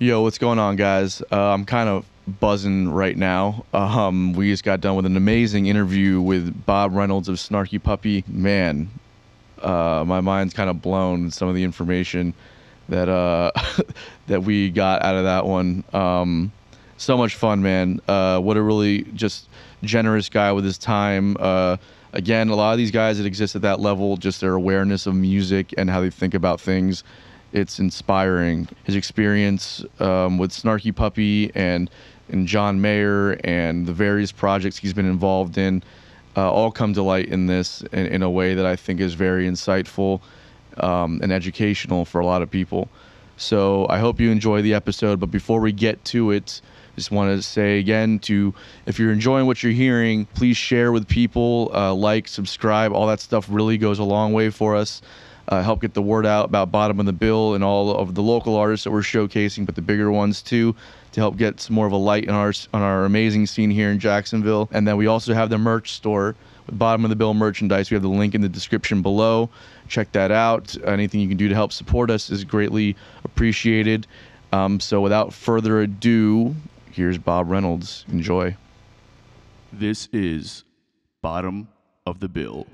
Yo, what's going on, guys? I'm kind of buzzing right now. We just got done with an amazing interview with Bob Reynolds of Snarky Puppy. Man, my mind's kind of blown with some of the information that that we got out of that one. So much fun, man. What a really just generous guy with his time. Again, a lot of these guys that exist at that level, just their awareness of music and how they think about things, it's inspiring. His experience with Snarky Puppy and John Mayer and the various projects he's been involved in all come to light in this in a way that I think is very insightful and educational for a lot of people. So I hope you enjoy the episode. But before we get to it, just want to say again if you're enjoying what you're hearing, please share with people, like, subscribe. All that stuff really goes a long way for us. Help get the word out about Bottom of the Bill and all of the local artists that we're showcasing, but the bigger ones too, to help get some more of a light in on our amazing scene here in Jacksonville. And then we also have the merch store with Bottom of the Bill merchandise. We have the link in the description below. Check that out. Anything you can do to help support us is greatly appreciated. So without further ado, here's Bob Reynolds. Enjoy. This is Bottom of the Bill.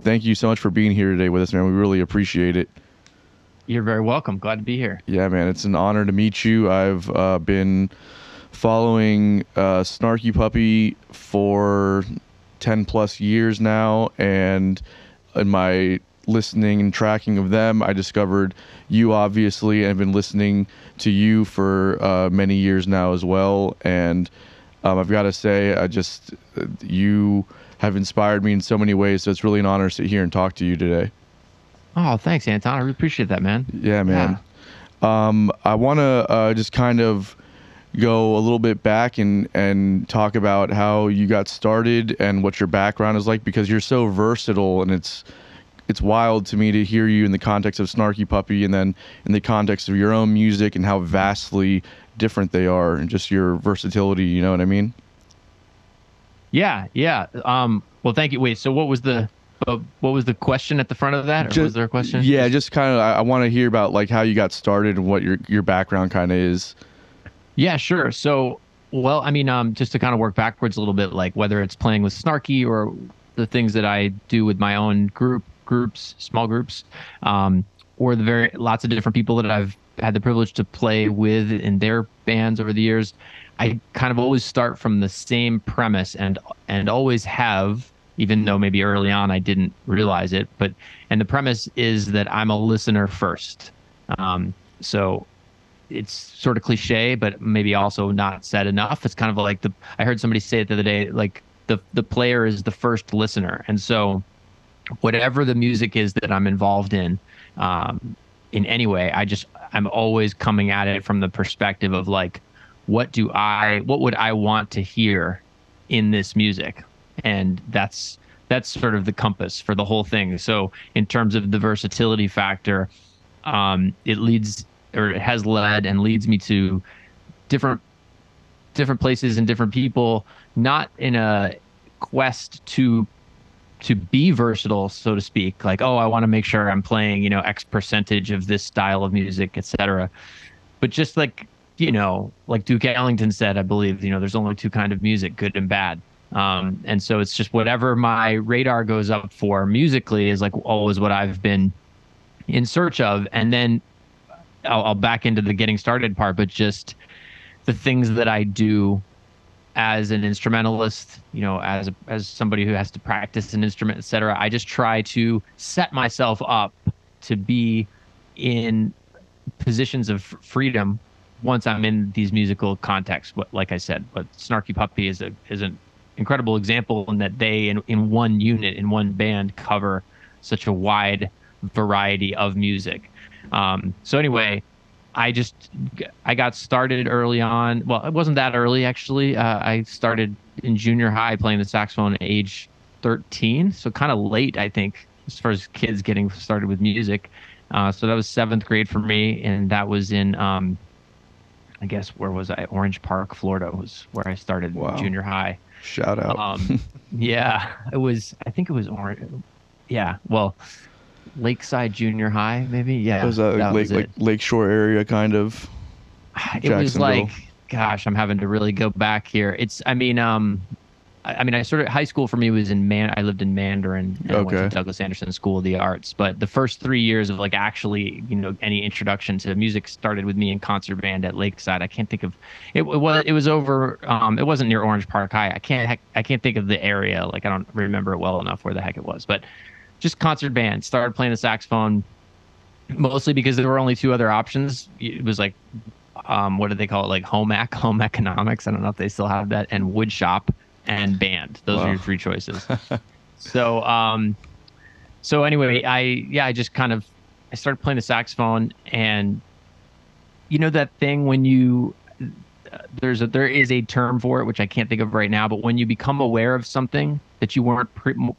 Thank you so much for being here today with us, man. We really appreciate it. You're very welcome. Glad to be here. Yeah, man, it's an honor to meet you. I've been following Snarky Puppy for 10 plus years now, and in my listening and tracking of them, I discovered you, obviously, and I've been listening to you for many years now as well. And I've got to say, you have inspired me in so many ways, so it's really an honor to sit here and talk to you today. Oh, thanks, Anton. I really appreciate that, man. Yeah, man. Yeah. I want to just kind of go a little bit back and talk about how you got started and what your background is like, because you're so versatile, and it's wild to me to hear you in the context of Snarky Puppy and then in the context of your own music and how vastly different they are, and just your versatility, you know what I mean? Yeah. Well, thank you. Wait, so what was the question at the front of that? Or was there a question? Yeah, just kind of, I want to hear about like how you got started and what your background kind of is. Yeah, sure. So, well, I mean, just to kind of work backwards a little bit, like whether it's playing with Snarky or the things that I do with my own groups, small groups, or lots of different people that I've had the privilege to play with in their bands over the years, I kind of always start from the same premise and always have, even though maybe early on I didn't realize it, and the premise is that I'm a listener first. So it's sort of cliche, but maybe also not said enough. It's kind of like I heard somebody say it the other day, like the player is the first listener. And so whatever the music is that I'm involved in any way, I'm always coming at it from the perspective of like, what would I want to hear in this music? And that's sort of the compass for the whole thing. So in terms of the versatility factor, it has led and leads me to different places and different people, not in a quest to be versatile, so to speak, like, oh, I want to make sure I'm playing, X percentage of this style of music, etc. But just like, like Duke Ellington said, I believe, there's only two kinds of music, good and bad. And so it's just whatever my radar goes up for musically is like always what I've been in search of. And then I'll back into the getting started part, but just the things that I do as an instrumentalist, as somebody who has to practice an instrument, etc. I just try to set myself up to be in positions of freedom once I'm in these musical contexts. Like I said, but Snarky Puppy is an incredible example in that they, in one unit, in one band, cover such a wide variety of music. So anyway, I got started early on. Well, it wasn't that early, actually. I started in junior high playing the saxophone at age 13. So kind of late, I think, as far as kids getting started with music. So that was 7th grade for me. And that was in I guess where was I? Orange Park, Florida was where I started Wow. junior high. Shout out. Yeah, I think it was Orange. Yeah, well, Lakeside Junior High, maybe. Yeah, Was that that was like it. Lakeshore area kind of? It was Jacksonville. like, gosh, I'm having to really go back here. I started high school for me was I lived in Mandarin and I went to Okay. Douglas Anderson School of the Arts. But the first 3 years of like actually, any introduction to music started with me in concert band at Lakeside. I can't think of it was over it wasn't near Orange Park High. I can't think of the area. Like I don't remember it well enough where the heck it was. But just concert band. Started playing the saxophone mostly because there were only two other options. It was like what do they call it? Like home economics. I don't know if they still have that, and wood shop and band. Those are Wow. your three choices. So anyway, I just kind of I started playing the saxophone, and that thing when you there is a term for it which I can't think of right now, but when you become aware of something that you weren't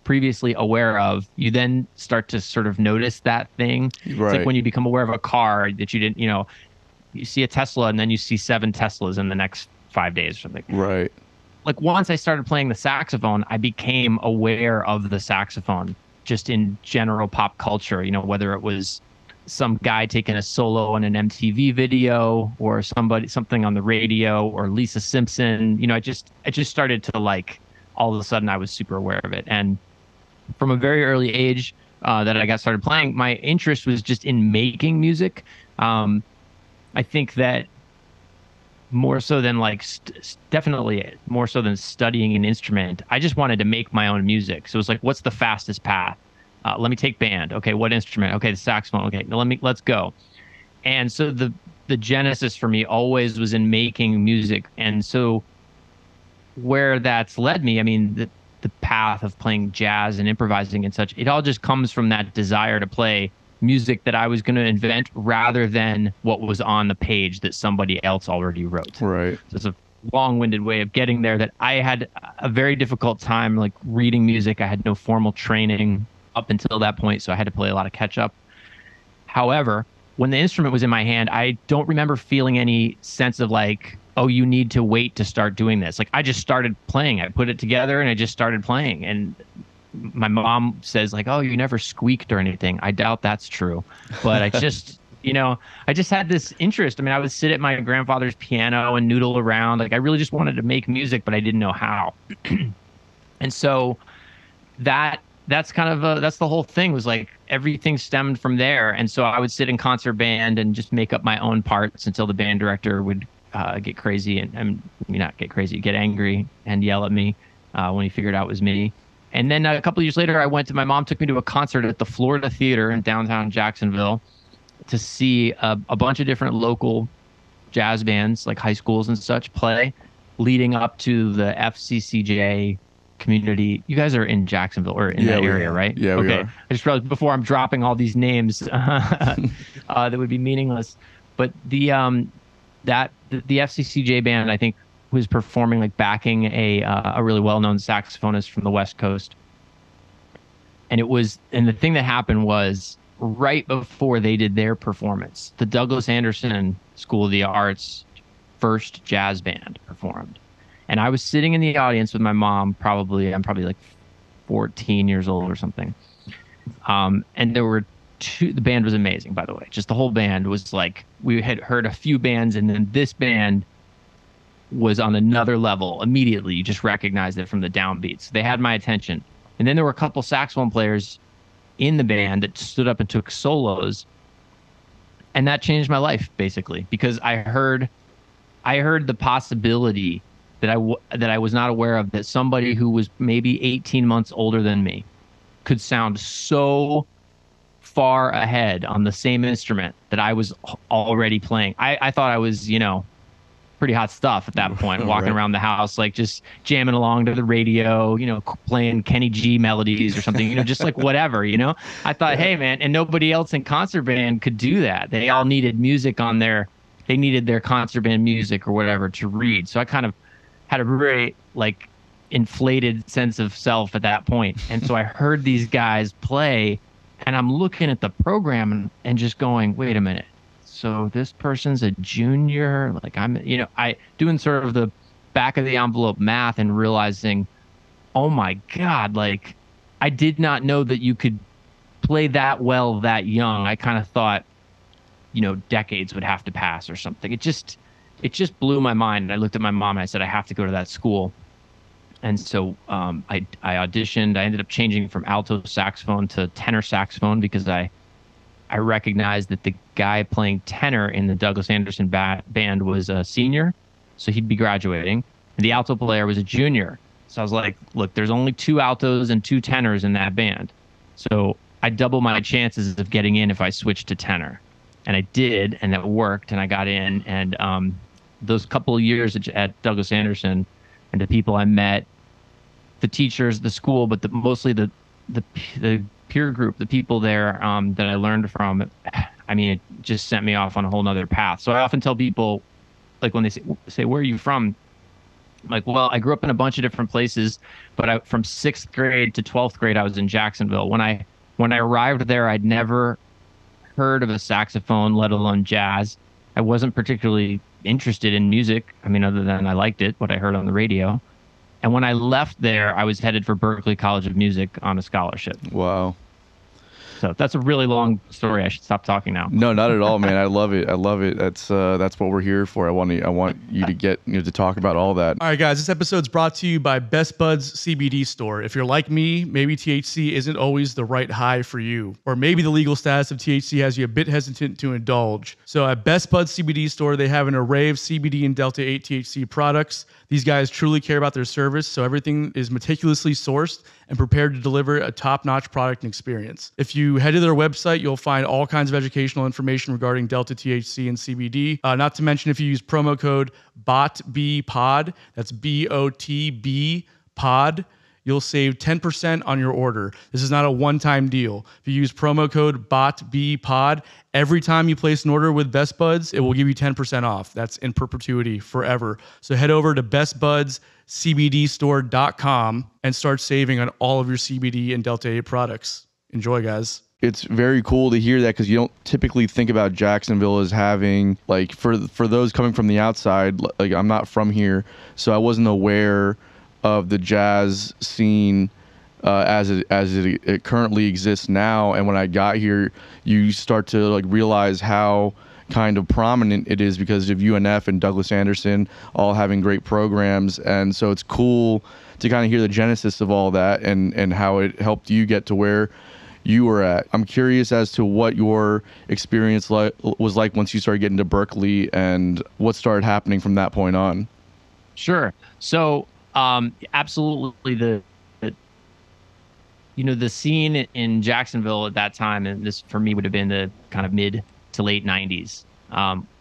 previously aware of, you then start to sort of notice that thing. It's like Right. when you become aware of a car that you didn't, you see a Tesla and then you see 7 Teslas in the next 5 days or something. Right. Like once I started playing the saxophone, I became aware of the saxophone just in general pop culture, whether it was some guy taking a solo on an MTV video or something on the radio or Lisa Simpson. I just started to like all of a sudden I was super aware of it. And from a very early age that I got started playing, my interest was just in making music. I think that more so than like definitely more so than studying an instrument, I just wanted to make my own music. So it was like, what's the fastest path? Let me take band. Okay, what instrument? Okay, the saxophone. Okay, now let's go. And so the genesis for me always was in making music. And so where that's led me, I mean, the path of playing jazz and improvising and such, it all just comes from that desire to play music that I was going to invent rather than what was on the page that somebody else already wrote. Right. So it's a long-winded way of getting there, that I had a very difficult time like reading music. I had no formal training up until that point, so I had to play a lot of catch up. However, when the instrument was in my hand, I don't remember feeling any sense of like, oh, you need to wait to start doing this. Like I just started playing. I put it together and I just started playing. And my mom says like, oh, you never squeaked or anything. I doubt that's true. But I just, I just had this interest. I mean, I would sit at my grandfather's piano and noodle around. Like I really just wanted to make music, but I didn't know how. And so that's kind of that's the whole thing, was like everything stemmed from there. And so I would sit in concert band and just make up my own parts until the band director would get crazy and not get crazy, get angry and yell at me when he figured out it was me. And then a couple of years later, my mom took me to a concert at the Florida Theater in downtown Jacksonville to see a bunch of different local jazz bands, like high schools and such, play, leading up to the FCCJ community. You guys are in Jacksonville or in that area, right? Yeah, we okay. are. I just realized before I'm dropping all these names that would be meaningless. But the FCCJ band, I think, was performing, like backing a really well-known saxophonist from the West Coast. And the thing that happened was right before they did their performance, the Douglas Anderson School of the Arts first jazz band performed. And I was sitting in the audience with my mom, I'm probably like 14 years old or something. And there were the band was amazing, by the way. Just the whole band was like, we had heard a few bands, and then this band was on another level immediately. You just recognized it from the downbeats. They had my attention. And then there were a couple saxophone players in the band that stood up and took solos. And that changed my life, basically, because I heard the possibility that I was not aware of, that somebody who was maybe 18 months older than me could sound so far ahead on the same instrument that I was already playing. I thought I was, pretty hot stuff at that point, walking around the house, like just jamming along to the radio, playing Kenny G melodies or something, just like whatever, I thought, hey man, and nobody else in concert band could do that. They all needed music they needed their concert band music or whatever to read. So I kind of had a very like inflated sense of self at that point. And so I heard these guys play, and I'm looking at the program and just going, wait a minute. so this person's a junior. Like I'm, I doing sort of the back of the envelope math and realizing, oh my God, like I did not know that you could play that well that young. I kind of thought, decades would have to pass or something. It just blew my mind. I looked at my mom and I said, I have to go to that school. And so I auditioned. I ended up changing from alto saxophone to tenor saxophone because I recognized that the guy playing tenor in the Douglas Anderson band was a senior, so he'd be graduating. And the alto player was a junior. So I was like, look, there's only 2 altos and 2 tenors in that band. So I double my chances of getting in if I switched to tenor. And I did, and it worked, and I got in. And those couple of years at Douglas Anderson and the people I met, the teachers, the school, but mostly the peer group, the people there that I learned from, I mean, it just sent me off on a whole nother path. So I often tell people, like when they say where are you from? I'm like, well, I grew up in a bunch of different places, but from 6th grade to 12th grade, I was in Jacksonville. When I arrived there, I'd never heard of a saxophone, let alone jazz. I wasn't particularly interested in music. I mean, other than I liked it, what I heard on the radio. And when I left there, I was headed for Berklee College of Music on a scholarship. Wow. So that's a really long story. I should stop talking now. No, not at all, man. I love it. I love it. That's what we're here for. I want you to get to talk about all that. All right, guys. This episode's brought to you by Best Buds CBD Store. If you're like me, maybe THC isn't always the right high for you, or maybe the legal status of THC has you a bit hesitant to indulge. So at Best Buds CBD Store, they have an array of CBD and Delta 8 THC products. These guys truly care about their service, so everything is meticulously sourced and prepared to deliver a top-notch product and experience. If you head to their website, you'll find all kinds of educational information regarding Delta THC and CBD. Not to mention, if you use promo code BotBPod, that's BOTB pod, you'll save 10% on your order. This is not a one-time deal. If you use promo code BotBPod, every time you place an order with Best Buds, it will give you 10% off. That's in perpetuity, forever. So head over to bestbudscbdstore.com and start saving on all of your CBD and Delta 8 products. Enjoy, guys. It's very cool to hear that because you don't typically think about Jacksonville as having, like, for those coming from the outside, like I'm not from here, so I wasn't aware of the jazz scene as it currently exists now. And when I got here, you start to like realize how kind of prominent it is because of UNF and Douglas Anderson all having great programs. And so it's cool to kind of hear the genesis of all that and how it helped you get to where you were at. I'm curious as to what your experience was like once you started getting to Berklee and what started happening from that point on. Sure. So absolutely the scene in Jacksonville at that time, and this for me would have been the kind of mid to late 90s.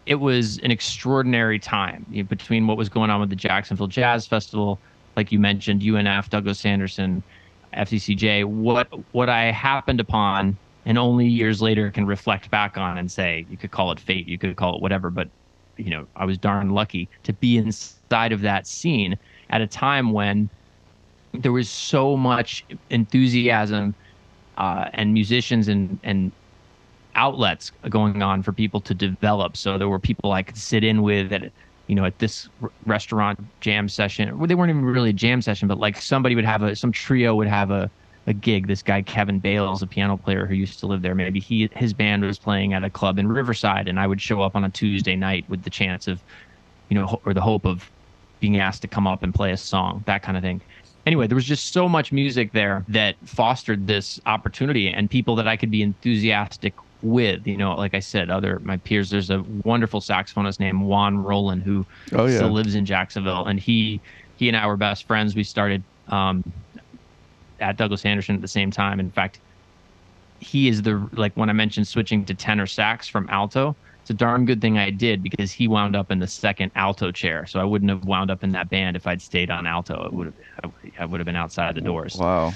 It was an extraordinary time between what was going on with the Jacksonville Jazz Festival, like you mentioned, UNF, Douglas Anderson, FCCJ. What I happened upon, and only years later can reflect back on and say, you could call it fate, you could call it whatever, but I was darn lucky to be inside of that scene at a time when there was so much enthusiasm and musicians and outlets going on for people to develop. So there were people I could sit in with at this restaurant jam session. Well, they weren't even really a jam session, but like somebody would have some trio would have a gig. This guy Kevin Bales, a piano player who used to live there, maybe his band was playing at a club in Riverside, and I would show up on a Tuesday night with the chance of, or the hope of being asked to come up and play a song, that kind of thing. Anyway, there was just so much music there that fostered this opportunity and people that I could be enthusiastic with. Like I said, my peers. There's a wonderful saxophonist named Juan Roland who still lives in Jacksonville, and he and I were best friends. We started at Douglas Anderson at the same time. In fact, he is when I mentioned switching to tenor sax from alto, it's a darn good thing I did because he wound up in the second alto chair. So I wouldn't have wound up in that band if I'd stayed on alto. I would have been outside the doors. Wow.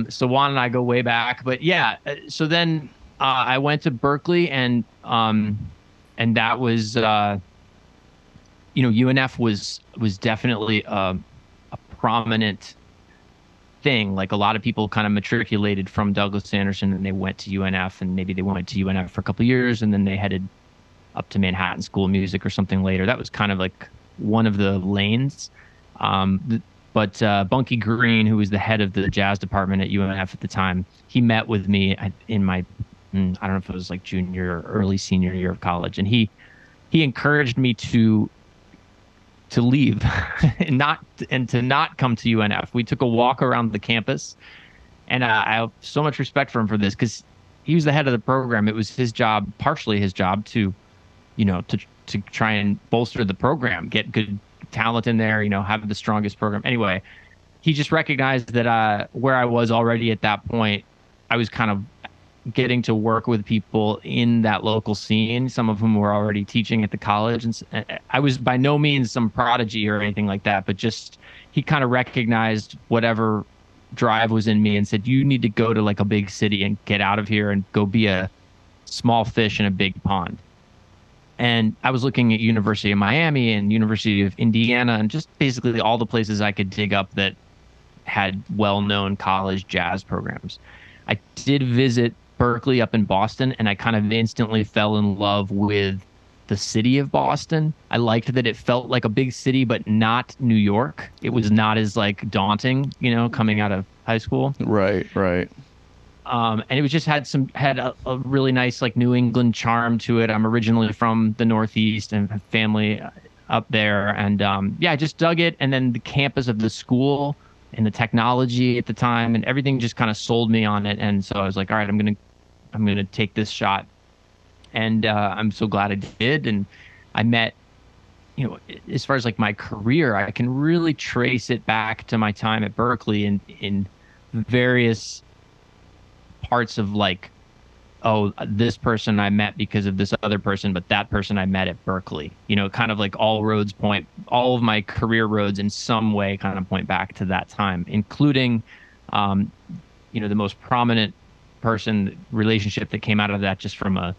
So Juan and I go way back, but yeah. So then I went to Berklee, and that was UNF was definitely a prominent thing. Like a lot of people kind of matriculated from Douglas Anderson and they went to UNF, and maybe they went to UNF for a couple of years and then they headed up to Manhattan School of Music or something later. That was kind of like one of the lanes. But Bunky Green, who was the head of the jazz department at UNF at the time, he met with me in my, I don't know if it was like junior or early senior year of college, and he encouraged me to leave and to not come to UNF. We took a walk around the campus, and I have so much respect for him for this, because he was the head of the program. It was his job, partially his job, to try and bolster the program, get good talent in there, have the strongest program. Anyway, he just recognized that where I was already at that point, I was kind of getting to work with people in that local scene, some of whom were already teaching at the college. And I was by no means some prodigy or anything like that, but just he kind of recognized whatever drive was in me and said, you need to go to like a big city and get out of here and go be a small fish in a big pond. And I was looking at University of Miami and University of Indiana and just basically all the places I could dig up that had well-known college jazz programs. I did visit Berkeley up in Boston, and I kind of instantly fell in love with the city of Boston. I liked that it felt like a big city, but not New York. It was not as like daunting, coming out of high school. Right. And it was just had a really nice like New England charm to it. I'm originally from the Northeast and have family up there, and I just dug it. And then the campus of the school and the technology at the time and everything just kind of sold me on it. And so I was like, all right, I'm gonna take this shot. And I'm so glad I did. And I met, as far as like my career, I can really trace it back to my time at Berkeley in various parts of like, oh, this person I met because of this other person, but that person I met at Berkeley, kind of like all of my career roads in some way kind of point back to that time, including, the most prominent relationship that came out of that just from a,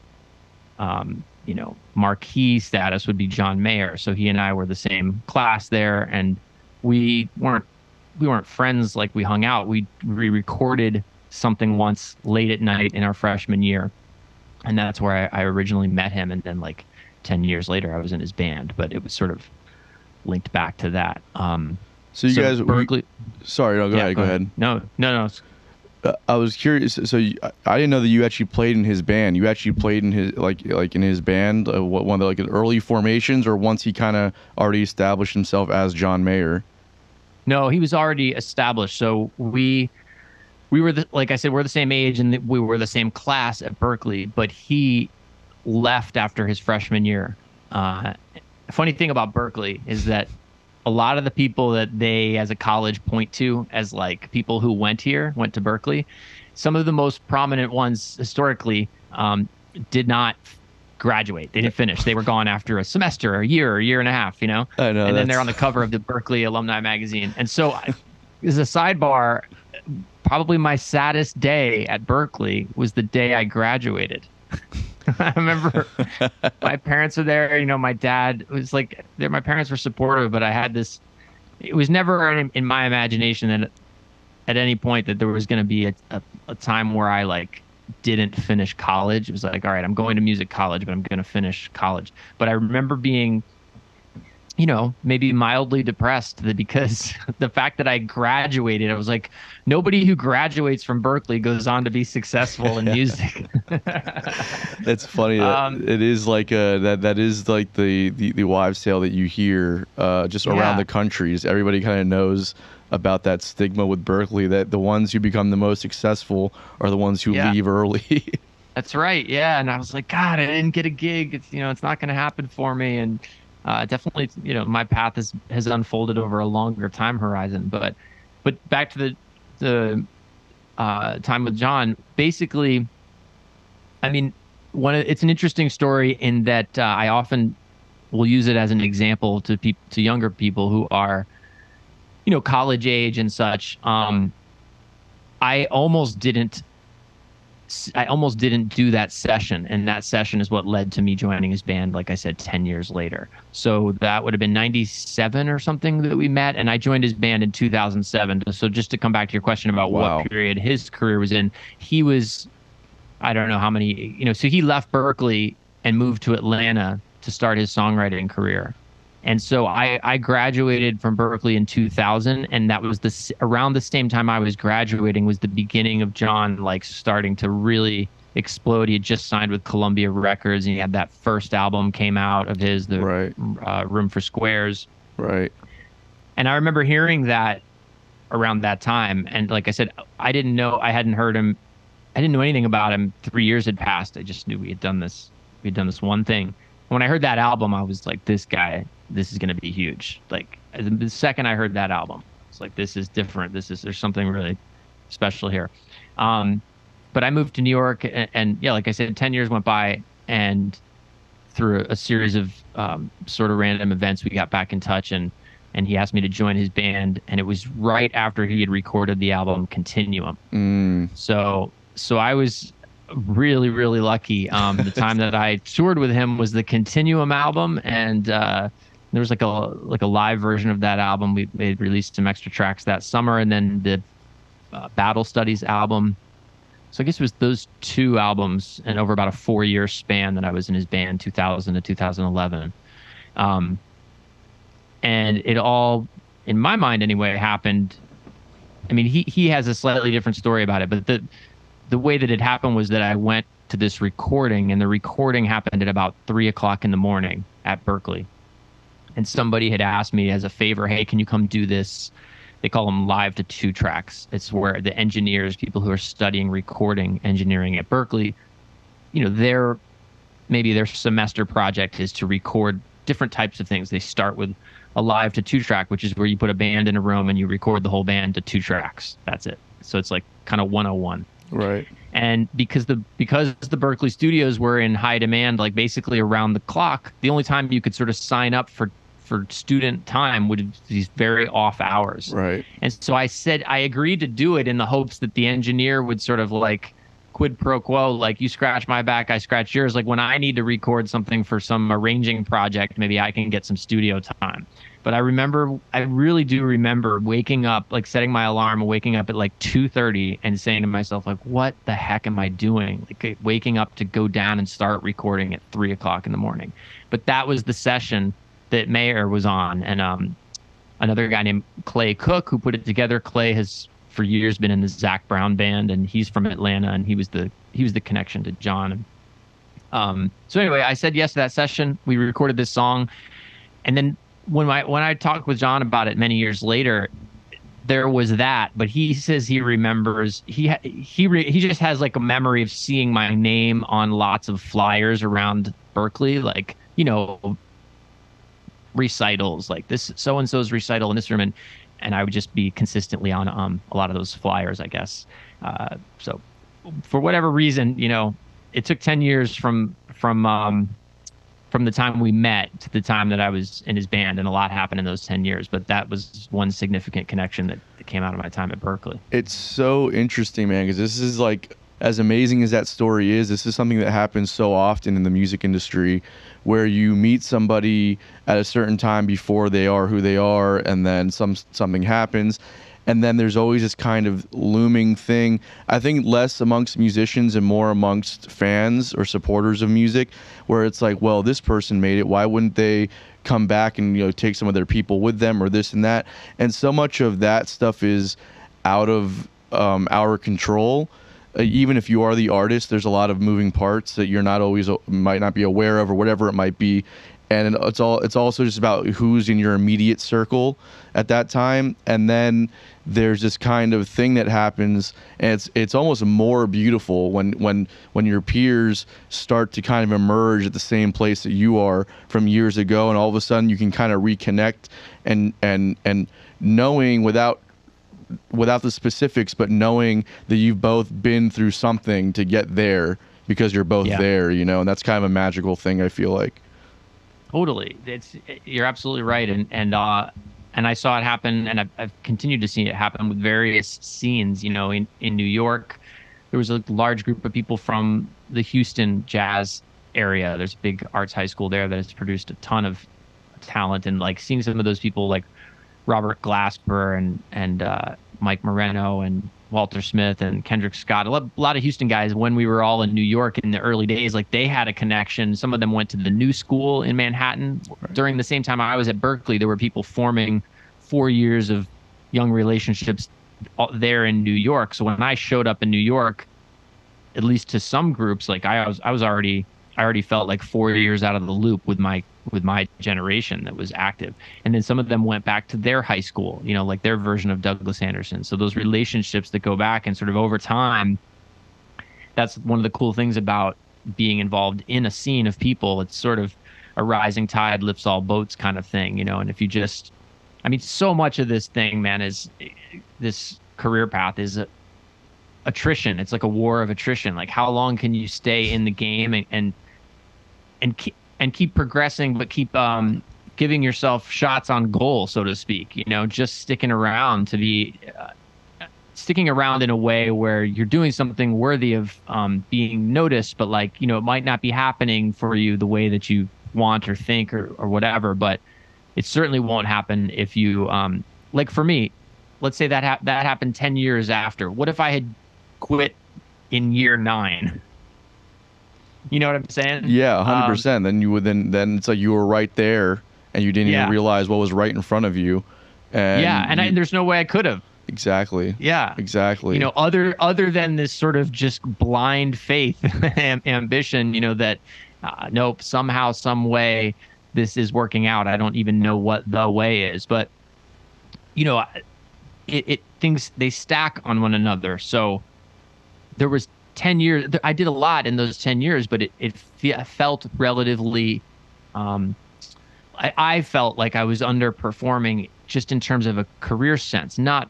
marquee status would be John Mayer. So he and I were the same class there, and we weren't friends, like we hung out. We recorded something once late at night in our freshman year, and that's where I originally met him. And then like 10 years later I was in his band, but it was sort of linked back to that. So you guys, Berkeley. Sorry, no, go ahead. No. I was curious. So I didn't know that you actually played in his band. You actually played in his like in his band, one of the early formations, or once he kind of already established himself as John Mayer. No, he was already established. So we were like I said, we're the same age and we were the same class at Berkeley, but he left after his freshman year. Funny thing about Berkeley is that a lot of the people that they as a college point to as like people who went to Berkeley, some of the most prominent ones historically did not graduate. They didn't finish. They were gone after a semester, a year and a half, I know. And then they're on the cover of the Berkeley Alumni Magazine. And so as a sidebar, probably my saddest day at Berkeley was the day I graduated. I remember my parents were there. My dad was like, my parents were supportive, but I had this, it was never in my imagination that at any point that there was going to be a time where I like didn't finish college. It was like, all right, I'm going to music college, but I'm going to finish college. But I remember being, maybe mildly depressed because the fact that I graduated, I was like, nobody who graduates from Berkeley goes on to be successful in music. That's funny. It is like that is like the wives' tale that you hear just around the country. Everybody kind of knows about that stigma with Berkeley, that the ones who become the most successful are the ones who leave early. That's right. Yeah. And I was like, God, I didn't get a gig. It's, it's not going to happen for me. And definitely, my path has unfolded over a longer time horizon. But back to the time with John, basically, I mean, it's an interesting story in that I often will use it as an example to younger people who are, college age and such. I almost didn't do that session, and that session is what led to me joining his band, like I said, 10 years later. So that would have been 97 or something that we met, and I joined his band in 2007. So just to come back to your question about what period his career was in, he was, I don't know how many, so he left Berkeley and moved to Atlanta to start his songwriting career. And so I graduated from Berklee in 2000, and that was around the same time I was graduating was the beginning of John like starting to really explode. He had just signed with Columbia Records, and he had that first album came out of his, Room for Squares. Right. And I remember hearing that around that time, and like I said, I didn't know, I hadn't heard him, I didn't know anything about him. 3 years had passed. I just knew we had done this one thing. When I heard that album, I was like, this guy, this is going to be huge. Like the second I heard that album, it's like, this is different. There's something really special here. But I moved to New York, and yeah, like I said, 10 years went by, and through a series of sort of random events, we got back in touch, and he asked me to join his band, and it was right after he had recorded the album Continuum. So I was really, really lucky. The time that I toured with him was the Continuum album, and there was like a live version of that album. We had released some extra tracks that summer, and then the Battle Studies album. So I guess it was those two albums, and over about a 4-year span that I was in his band, 2000 to 2011. And it all, in my mind anyway, happened. I mean, he has a slightly different story about it, but the way that it happened was that I went to this recording, and the recording happened at about 3:00 in the morning at Berklee. And somebody had asked me as a favor, hey, can you come do this? They call them live to 2 tracks. It's where the engineers, people who are studying recording engineering at Berklee, you know, their semester project is to record different types of things. They start with a live to 2 track, which is where you put a band in a room and you record the whole band to 2 tracks. That's it. So it's like kind of 101. Right. And because the Berklee studios were in high demand, like basically around the clock, the only time you could sort of sign up for student time would be these very off hours. Right. And so I said, I agreed to do it in the hopes that the engineer would sort of like quid pro quo, like you scratch my back, I scratch yours. Like when I need to record something for some arranging project, maybe I can get some studio time. But I really do remember waking up, like setting my alarm and waking up at like 2:30 and saying to myself, like, what the heck am I doing? Like waking up to go down and start recording at 3:00 in the morning. But that was the session that Mayer was on, and another guy named Clay Cook who put it together. Clay has for years been in the Zach Brown band, and he's from Atlanta, and he was the connection to John. So anyway, I said yes to that session. We recorded this song, and then when I talked with John about it many years later, there was that. But he says he remembers he just has like a memory of seeing my name on lots of flyers around Berklee, like, you know, recitals, like this so and so's recital in this room, and I would just be consistently on a lot of those flyers, I guess. So for whatever reason, you know, it took 10 years from the time we met to the time that I was in his band, and a lot happened in those 10 years. But that was one significant connection that came out of my time at Berklee. It's so interesting, man, because this is like, as amazing as that story is, this is something that happens so often in the music industry, where you meet somebody at a certain time before they are who they are, and then something happens, and then there's always this kind of looming thing. I think less amongst musicians and more amongst fans or supporters of music, where it's like, well, this person made it, why wouldn't they come back and, you know, take some of their people with them, or this and that? And so much of that stuff is out of our control. Even if you are the artist, there's a lot of moving parts that you're not always, might not be aware of, or whatever it might be. And it's also just about who's in your immediate circle at that time. And then there's this kind of thing that happens, and it's almost more beautiful when your peers start to kind of emerge at the same place that you are from years ago, and all of a sudden you can kind of reconnect and knowing without the specifics, but knowing that you've both been through something to get there because you're both there, you know, and that's kind of a magical thing, I feel like. Totally. You're absolutely right. And I saw it happen, and I've continued to see it happen with various scenes, you know, in New York. There was a large group of people from the Houston jazz area. There's a big arts high school there that has produced a ton of talent, and like seeing some of those people like Robert Glasper and Mike Moreno and Walter Smith and Kendrick Scott, a lot of Houston guys, when we were all in New York in the early days, like they had a connection. Some of them went to the New School in Manhattan. Right. During the same time I was at Berkeley, there were people forming 4 years of young relationships there in New York. So when I showed up in New York, at least to some groups, like I already felt like 4 years out of the loop with my generation that was active. And then some of them went back to their high school, you know, like their version of Douglas Anderson. So those relationships that go back and sort of over time, that's one of the cool things about being involved in a scene of people. It's sort of a rising tide lifts all boats kind of thing, you know. And if you just, I mean, so much of this thing, man, is this career path is attrition. It's like a war of attrition. Like, how long can you stay in the game and keep progressing, but keep giving yourself shots on goal, so to speak, you know, just sticking around to be sticking around in a way where you're doing something worthy of being noticed, but like, you know, it might not be happening for you the way that you want or think or whatever, but it certainly won't happen if you, like for me, let's say that that happened 10 years after. What if I had quit in year 9? You know what I'm saying? Yeah, 100%. Then you would then it's like you were right there and you didn't even realize what was right in front of you. And there's no way I could have. Exactly. Yeah. Exactly. You know, other than this sort of just blind faith and ambition, you know, that nope, somehow, some way this is working out. I don't even know what the way is, but you know, things, they stack on one another. So there was 10 years. I did a lot in those 10 years, but it felt relatively, I felt like I was underperforming just in terms of a career sense, not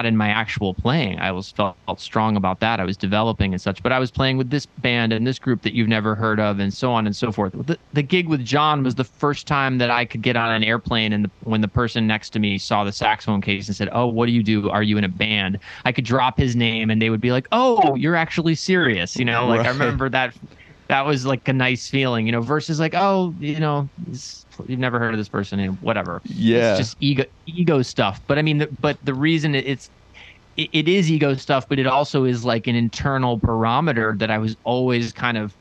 in my actual playing. I felt strong about that. I was developing and such, but I was playing with this band and this group that you've never heard of and so on and so forth. The gig with John was the first time that I could get on an airplane, and when the person next to me saw the saxophone case and said, "Oh, what do you do? Are you in a band?" I could drop his name and they would be like, "Oh, you're actually serious." You know, like right. I remember that was like a nice feeling, you know, versus like, "Oh, you know, you've never heard of this person," and whatever. Yeah, it's just ego stuff. But I mean, the reason it is ego stuff, but it also is like an internal barometer that I was always kind of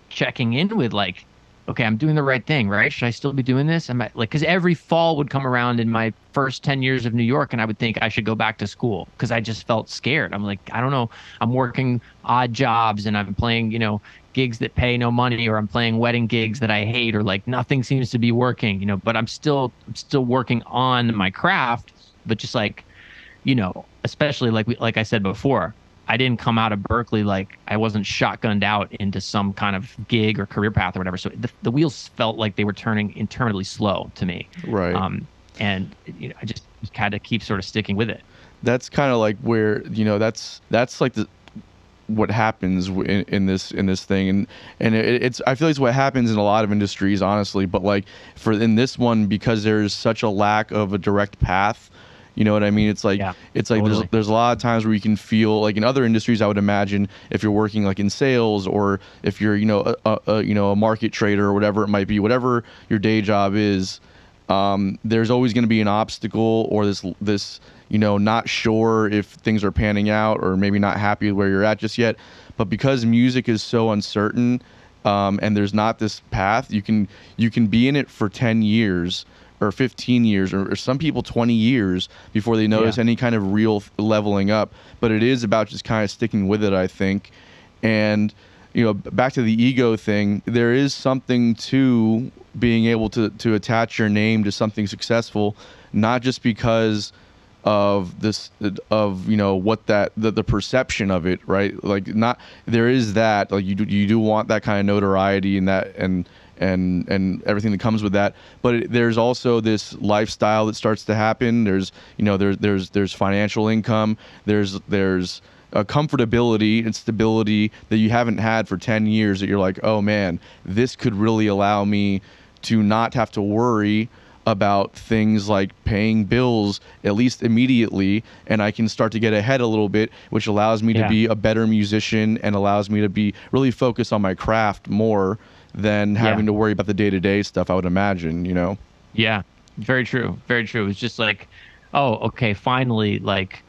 checking in with, like, okay, I'm doing the right thing, right? Should I still be doing this? Am I like, because every fall would come around in my first 10 years of New York, and I would think I should go back to school because I just felt scared. I'm like, I don't know. I'm working odd jobs and I'm playing, you know, gigs that pay no money, or I'm playing wedding gigs that I hate, or like nothing seems to be working, you know, but I'm still working on my craft. But just like, you know, especially like I said before, I didn't come out of Berkeley like I wasn't shotgunned out into some kind of gig or career path or whatever. So the wheels felt like they were turning interminably slow to me. Right. And you know, I just had to keep sort of sticking with it. That's kind of like where, you know, that's like what happens in this thing, and it's I feel like it's what happens in a lot of industries, honestly. But like in this one, because there's such a lack of a direct path. You know what I mean? It's like totally. there's a lot of times where you can feel like in other industries, I would imagine, if you're working like in sales, or if you're, you know, a market trader or whatever it might be, whatever your day job is, there's always going to be an obstacle or this, you know, not sure if things are panning out, or maybe not happy where you're at just yet. But because music is so uncertain, and there's not this path, you can be in it for 10 years or 15 years, or some people 20 years before they notice any kind of real leveling up. But it is about just kind of sticking with it, I think. And, you know, back to the ego thing, there is something to being able to attach your name to something successful, not just because of this, of, you know, what the perception of it, right? Like, not, there is that, like, you do want that kind of notoriety and that, and everything that comes with that, but there's also this lifestyle that starts to happen. There's, you know, there's financial income. There's a comfortability and stability that you haven't had for 10 years that you're like, oh man, this could really allow me to not have to worry about things like paying bills, at least immediately, and I can start to get ahead a little bit, which allows me to be a better musician and allows me to be really focused on my craft more than having to worry about the day-to-day stuff, I would imagine, you know? Yeah, very true. Very true. It's just like, oh, okay, finally, like,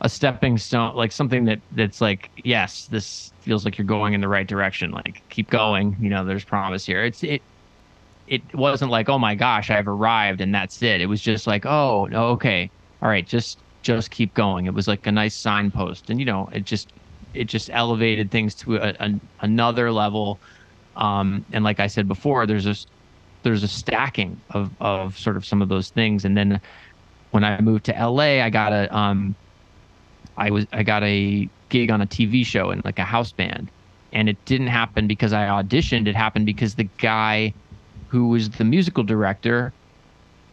a stepping stone, like something that's like, yes, this feels like you're going in the right direction. Like, keep going. You know, there's promise here. It wasn't like, oh my gosh, I've arrived and that's it. It was just like, oh, no, okay, all right, just keep going. It was like a nice signpost, and you know, it just elevated things to another level. And like I said before, there's a stacking of sort of some of those things. And then when I moved to LA, I got a gig on a TV show in like a house band, and it didn't happen because I auditioned. It happened because the guy who was the musical director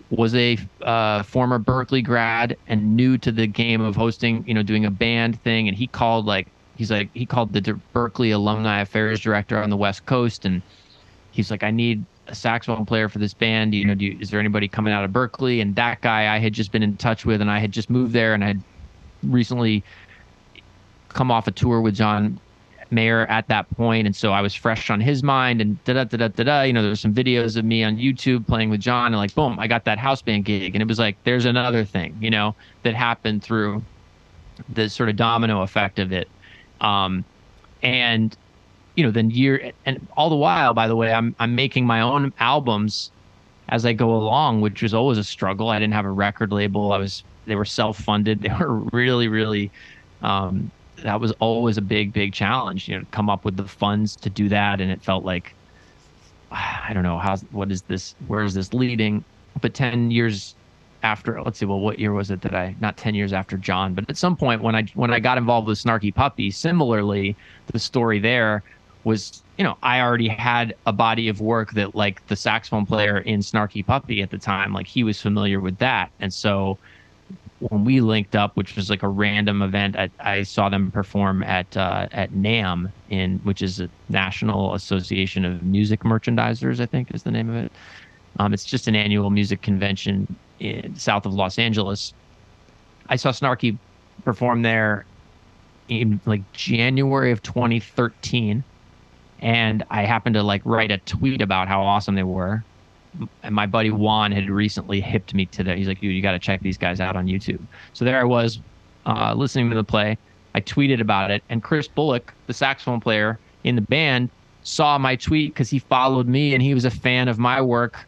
was a former Berkeley grad and new to the game of hosting, you know, doing a band thing. And he called the Berkeley Alumni Affairs director on the West Coast, and he's like, I need a saxophone player for this band. You know, is there anybody coming out of Berkeley? And that guy I had just been in touch with, and I had just moved there, and I had recently come off a tour with John Mayer at that point, and so I was fresh on his mind, and you know, there were some videos of me on YouTube playing with John, and like, boom, I got that house band gig. And it was like, there's another thing, you know, that happened through the sort of domino effect of it. And you know, then and all the while, by the way, I'm making my own albums as I go along, which was always a struggle. I didn't have a record label. They were self-funded. They were really, really, that was always a big challenge, you know, to come up with the funds to do that. And it felt like, I don't know, where is this leading? But 10 years after, let's see, well, what year was it not 10 years after John, but at some point when I got involved with Snarky Puppy, similarly, the story there was, you know, I already had a body of work that, like, the saxophone player in Snarky Puppy at the time, like, he was familiar with that. And so when we linked up, which was like a random event, I saw them perform at NAMM, which is a National Association of Music Merchandisers, I think is the name of it. It's just an annual music convention south of Los Angeles. I saw Snarky perform there in like January of 2013, and I happened to like write a tweet about how awesome they were. And my buddy Juan had recently hipped me to that. He's like, you got to check these guys out on YouTube. So there I was, listening to the play. I tweeted about it, and Chris Bullock, the saxophone player in the band, saw my tweet because he followed me, and he was a fan of my work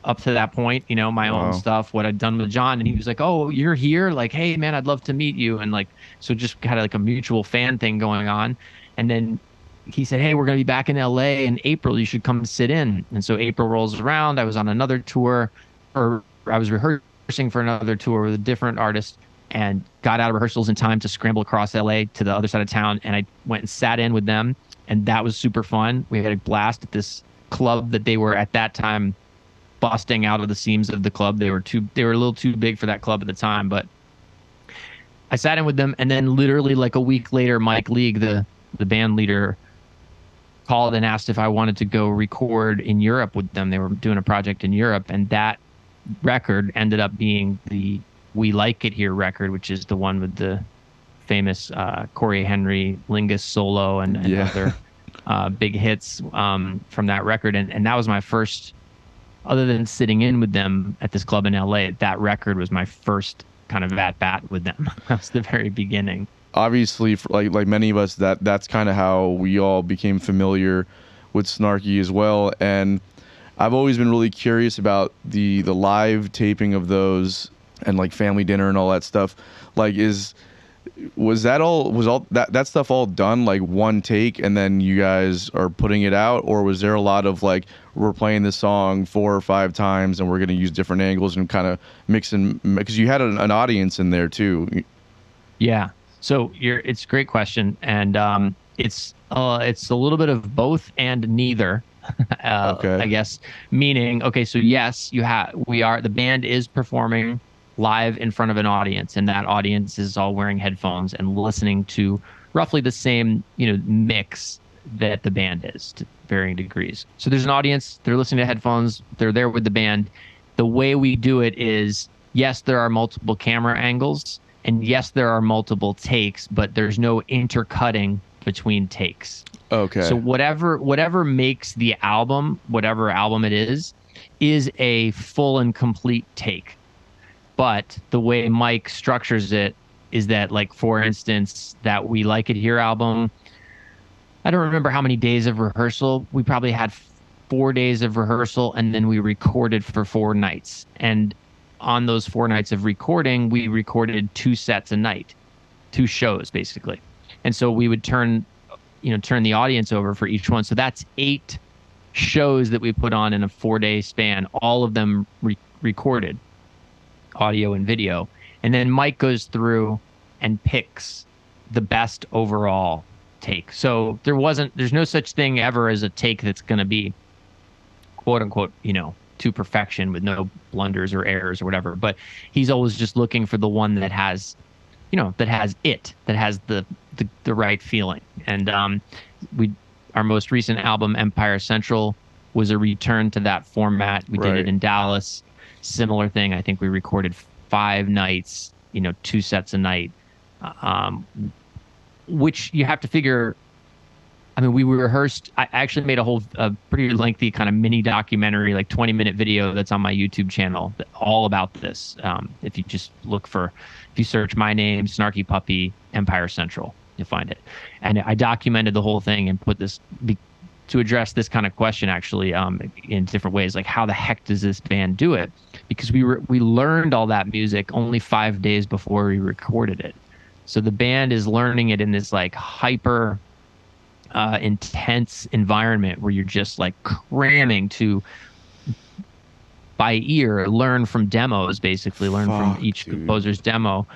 up to that point, you know, my own stuff, what I'd done with John. And he was like, oh, you're here? Like, hey, man, I'd love to meet you. And like, so just had like a mutual fan thing going on. And then he said, hey, we're going to be back in LA in April. You should come sit in. And so April rolls around. I was on another tour, or I was rehearsing for another tour with a different artist, and got out of rehearsals in time to scramble across LA to the other side of town. And I went and sat in with them, and that was super fun. We had a blast at this club that they were at that time busting out of the seams of the club. They were a little too big for that club at the time, but I sat in with them. And then literally like a week later, Mike League, the band leader, called and asked if I wanted to go record in Europe with them. They were doing a project in Europe, and that record ended up being the We Like It Here record, which is the one with the famous Corey Henry Lingus solo and other big hits from that record. And that was my first, other than sitting in with them at this club in LA, that record was my first kind of at-bat with them. That was the very beginning. Obviously, for like many of us, that's kind of how we all became familiar with Snarky as well. And I've always been really curious about the live taping of those and like family dinner and all that stuff. Like, was all that stuff all done like one take and then you guys are putting it out, or was there a lot of like, we're playing this song 4 or 5 times and we're going to use different angles and kind of mix and, because you had an audience in there too? Yeah. So it's a great question, and it's a little bit of both and neither. Okay. I guess, meaning, okay, so yes, the band is performing live in front of an audience, and that audience is all wearing headphones and listening to roughly the same, you know, mix that the band is to varying degrees. So there's an audience, they're listening to headphones, they're there with the band. The way we do it is, yes, there are multiple camera angles, and yes, there are multiple takes, but there's no intercutting between takes. Okay. So whatever makes the album, whatever album it is a full and complete take. But the way Mike structures it is that, like, for instance, that We Like It Here album, I don't remember how many days of rehearsal. We probably had 4 days of rehearsal, and then we recorded for 4 nights. And on those 4 nights of recording, we recorded 2 sets a night, 2 shows basically. And so we would turn the audience over for each one. So that's 8 shows that we put on in a 4-day span, all of them recorded, audio and video. And then Mike goes through and picks the best overall take. So there's no such thing ever as a take that's going to be quote unquote, to perfection with no blunders or errors or whatever. But he's always just looking for the one that has, that has the right feeling. And our most recent album, Empire Central, was a return to that format. We did it in Dallas. Similar thing. I think we recorded 5 nights, 2 sets a night, which you have to figure. I mean, we rehearsed. I actually made a pretty lengthy kind of mini documentary, like 20-minute video that's on my YouTube channel, all about this. If you search my name, Snarky Puppy, Empire Central, you'll find it. And I documented the whole thing and put this to address this kind of question, actually, in different ways. Like, how the heck does this band do it? Because we learned all that music only 5 days before we recorded it. So the band is learning it in this like hyper intense environment where you're just like cramming to, by ear, learn from demos, basically learn from each composer's demo.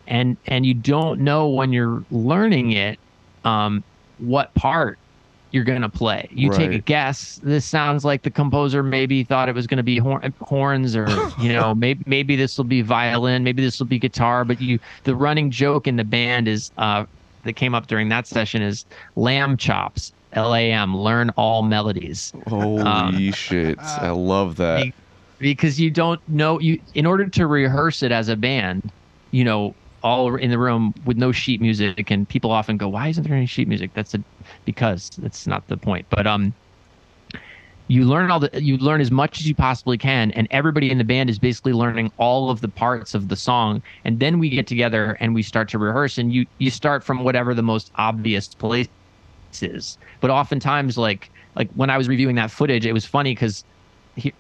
And you don't know when you're learning it, what part you're going to play. You take a guess. This sounds like the composer maybe thought it was going to be horns, or, maybe this will be violin, maybe this will be guitar. But the running joke in the band is, that came up during that session, is lamb chops, LAM, learn all melodies. Holy shit. I love that. Because you don't know, in order to rehearse it as a band, all in the room with no sheet music, and people often go, why isn't there any sheet music? Because that's not the point. But you learn as much as you possibly can, and everybody in the band is basically learning all of the parts of the song. And then we get together and we start to rehearse, and you start from whatever the most obvious place is. But oftentimes, like when I was reviewing that footage, it was funny because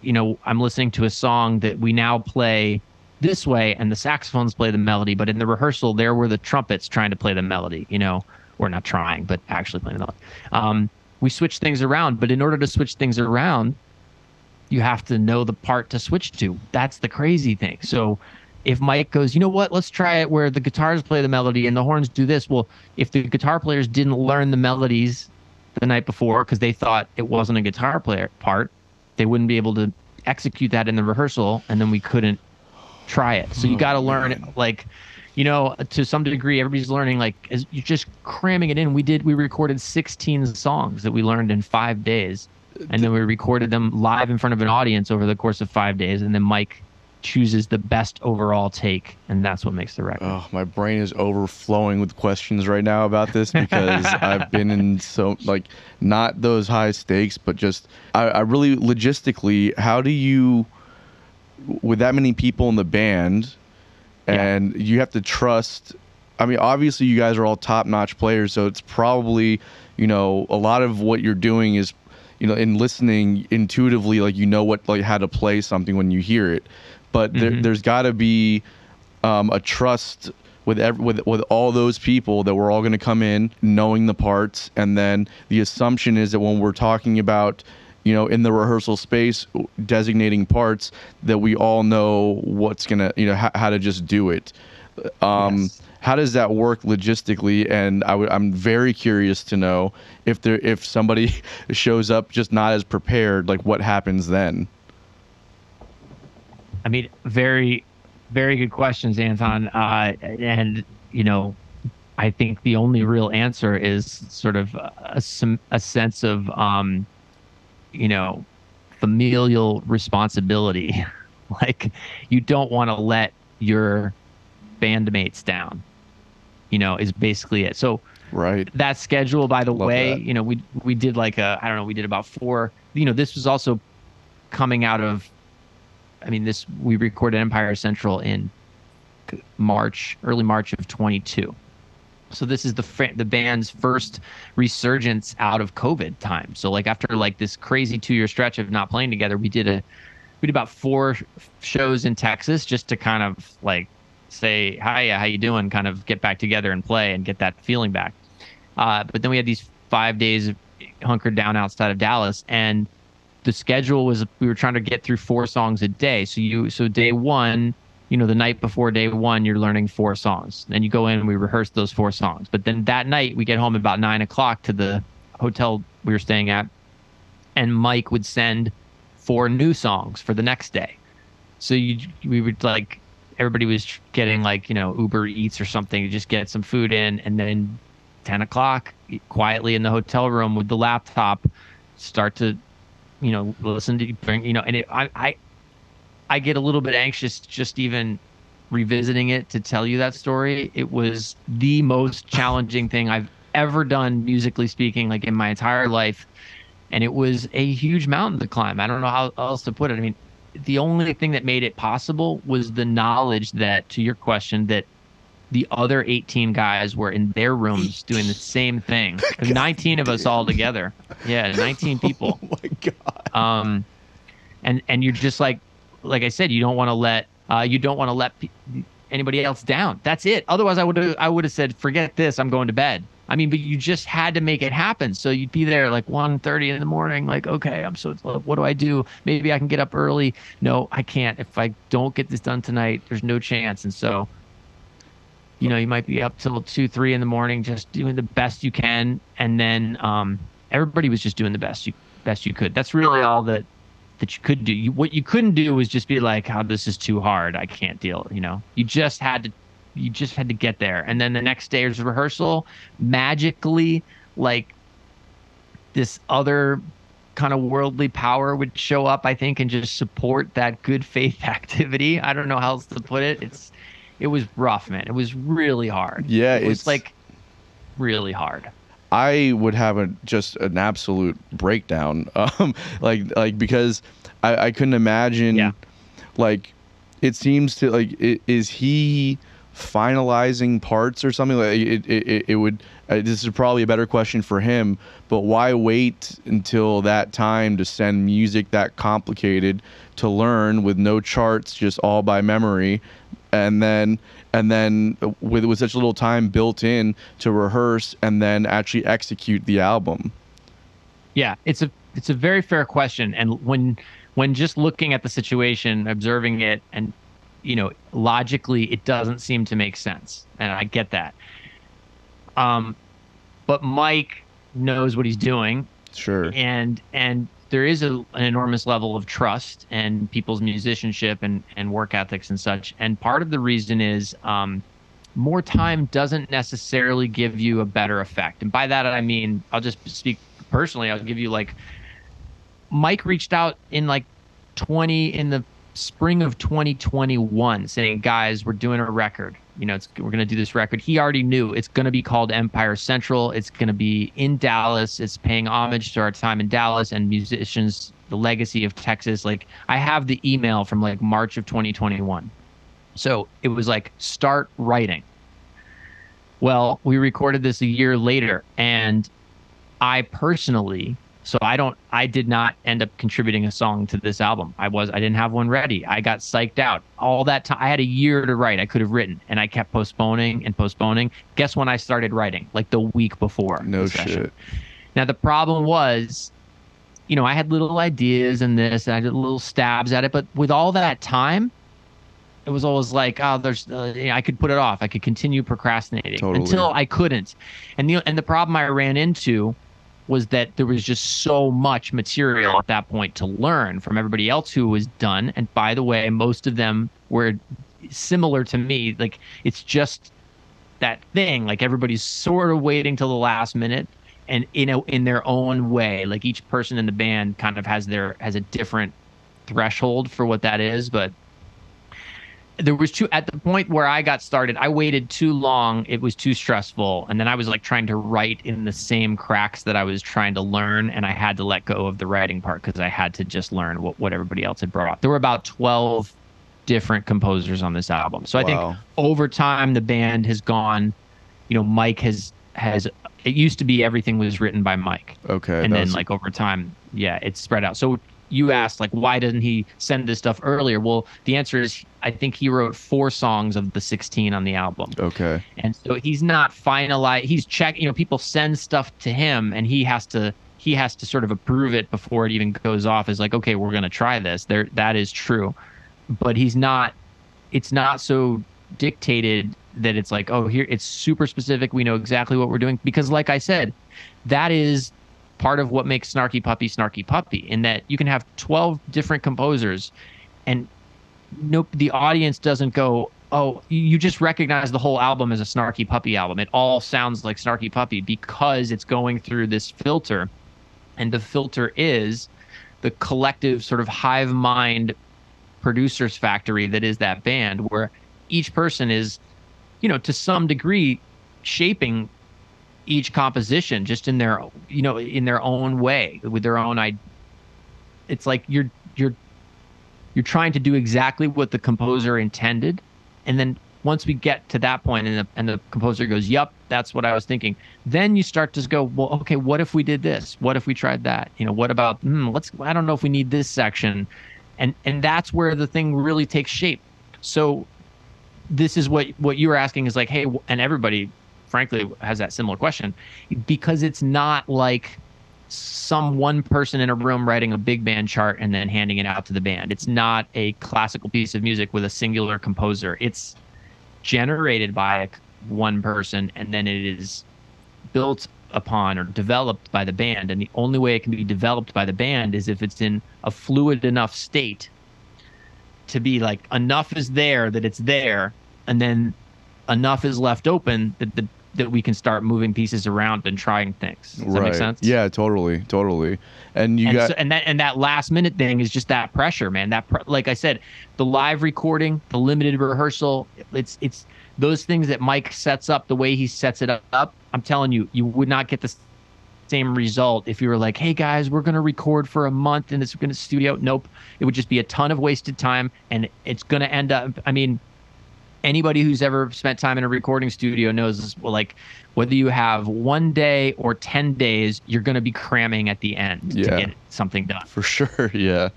I'm listening to a song that we now play this way, and the saxophones play the melody, but in the rehearsal there were the trumpets trying to play the melody, or not trying, but actually playing the melody. We switch things around, but in order to switch things around, you have to know the part to switch to. That's the crazy thing. So if Mike goes, you know what, let's try it where the guitars play the melody and the horns do this. Well, if the guitar players didn't learn the melodies the night before because they thought it wasn't a guitar player part, they wouldn't be able to execute that in the rehearsal, and then we couldn't try it. So you got to learn it, like, to some degree. Everybody's learning, like, as you're just cramming it in. We recorded 16 songs that we learned in 5 days, and then we recorded them live in front of an audience over the course of 5 days, and then Mike chooses the best overall take, and that's what makes the record. Oh, my brain is overflowing with questions right now about this, because I've been in not those high stakes, but just I really logistically, how do you, with that many people in the band, and you have to trust, I mean, obviously you guys are all top-notch players, so it's probably, a lot of what you're doing is, in listening intuitively, how to play something when you hear it. But there's got to be a trust with all those people that we're all going to come in knowing the parts, and then the assumption is that when we're talking about, in the rehearsal space, designating parts, that we all know what's gonna, how to just do it. Yes. How does that work logistically? And I'm very curious to know if somebody shows up just not as prepared, like what happens then? I mean, very, very good questions, Anton. And I think the only real answer is sort of a sense of familial responsibility. Like, you don't want to let your bandmates down, is basically it. So that schedule, by the way, we did we did about 4, this was also coming out of, we recorded Empire Central in like early March of 22. So this is the band's first resurgence out of COVID time. So like after like this crazy 2-year stretch of not playing together, we did about 4 shows in Texas just to kind of like say, hi, how you doing? Kind of get back together and play and get that feeling back. But then we had these 5 days hunkered down outside of Dallas, and the schedule was we were trying to get through 4 songs a day. So day one, the night before day one, you're learning 4 songs. Then you go in and we rehearse those 4 songs. But then that night we get home about 9 o'clock to the hotel we were staying at, and Mike would send 4 new songs for the next day. So we would like, everybody was getting like, Uber Eats or something to just get some food in, and then 10 o'clock quietly in the hotel room with the laptop start to, listen to, and I get a little bit anxious just even revisiting it to tell you that story. It was the most challenging thing I've ever done, musically speaking, like in my entire life. And it was a huge mountain to climb. I don't know how else to put it. I mean, the only thing that made it possible was the knowledge that, to your question, that the other 18 guys were in their rooms doing the same thing. 19 of us all together. Yeah, 19 people. Oh my God. And you're just like I said, you don't want to let anybody else down. That's it. Otherwise, I would have said, forget this. I'm going to bed. I mean, but you just had to make it happen. So you'd be there like 1:30 in the morning, like, okay, what do I do? Maybe I can get up early. No, I can't. If I don't get this done tonight, there's no chance. And so, you might be up till 2, 3 in the morning, just doing the best you can. And then everybody was just doing the best you could. That's really all that you could do. What you couldn't do was just be like, oh, this is too hard. I can't deal. You just had to get there. And then the next day's rehearsal, magically, like this other kind of worldly power would show up, I think, and just support that good faith activity. I don't know how else to put it. It was rough, man. It was really hard. Yeah, it's like really hard. I would have just an absolute breakdown, like because I couldn't imagine. Yeah. Like, it seems to like is he finalizing parts or something? Like it would. This is probably a better question for him. But why wait until that time to send music that complicated to learn with no charts, just all by memory? And then with such little time built in to rehearse and then actually execute the album. Yeah, it's a very fair question. And when just looking at the situation, observing it, and logically, it doesn't seem to make sense, and I get that. But Mike knows what he's doing. Sure. And there is an enormous level of trust and people's musicianship and work ethics and such. And part of the reason is more time doesn't necessarily give you a better effect. And by that, I mean, I'll just speak personally. I'll give you like, Mike reached out in the spring of 2021 saying, guys, we're doing a record. We're going to do this record. He already knew it's going to be called Empire Central. It's going to be in Dallas. It's paying homage to our time in Dallas and musicians, the legacy of Texas. Like, I have the email from like March of 2021. So it was like, start writing. Well, we recorded this a year later, and I personally, I did not end up contributing a song to this album. I didn't have one ready. I got psyched out. All that time, I had a year to write. I could have written, and I kept postponing and postponing. Guess when I started writing? Like the week before. No shit. Now the problem was, I had little ideas and this, and I did little stabs at it. But with all that time, it was always like, oh, I could put it off. I could continue procrastinating until I couldn't. And the problem I ran into was that there was just so much material at that point to learn from everybody else who was done. And by the way, most of them were similar to me. Like, it's just that thing. Like, everybody's sort of waiting till the last minute, and in their own way. Like, each person in the band kind of has a different threshold for what that is. But there was at the point where I got started, I waited too long. It was too stressful. And then I was like trying to write in the same cracks that I was trying to learn. And I had to let go of the writing part because I had to just learn what everybody else had brought. There were about 12 different composers on this album. So I Wow. think over time the band has gone, Mike has it used to be everything was written by Mike. Okay. And then like over time, yeah, it's spread out. So you asked like, why doesn't he send this stuff earlier? Well, the answer is I think he wrote 4 songs of the 16 on the album. Okay. And so he's not finalized. He's people send stuff to him and he has to sort of approve it before it even goes off as like, okay, we're going to try this. That is true. But it's not so dictated that it's like, oh, here it's super specific. We know exactly what we're doing. Because like I said, that is part of what makes Snarky Puppy, in that you can have 12 different composers and the audience doesn't go, oh, you just recognize the whole album as a Snarky Puppy album. It all sounds like Snarky Puppy because it's going through this filter. And the filter is the collective sort of hive mind producers factory that is that band, where each person is, to some degree shaping each composition just in their, in their own way with their own it's like you're trying to do exactly what the composer intended. And then once we get to that point and the composer goes, yep, that's what I was thinking. Then you start to go, well, okay, what if we did this? What if we tried that? What about, I don't know if we need this section. And that's where the thing really takes shape. So this is what you were asking is like, hey, and everybody frankly has that similar question, because it's not like some one person in a room writing a big band chart and then handing it out to the band. It's not a classical piece of music with a singular composer. It's generated by one person and then it is built upon or developed by the band. And the only way it can be developed by the band is if it's in a fluid enough state to be like enough is there that it's there, and then enough is left open that we can start moving pieces around and trying things. Does that make sense? Yeah, totally. And that last minute thing is just that pressure, man. Like I said, the live recording, the limited rehearsal, it's those things that Mike sets up the way he sets it up. I'm telling you, you would not get the same result if you were like, hey guys, we're going to record for a month and it's going to studio. Nope. It would just be a ton of wasted time, and it's going to end up, I mean, anybody who's ever spent time in a recording studio knows this, well, like whether you have 1 day or 10 days, you're going to be cramming at the end to get something done. For sure. Yeah,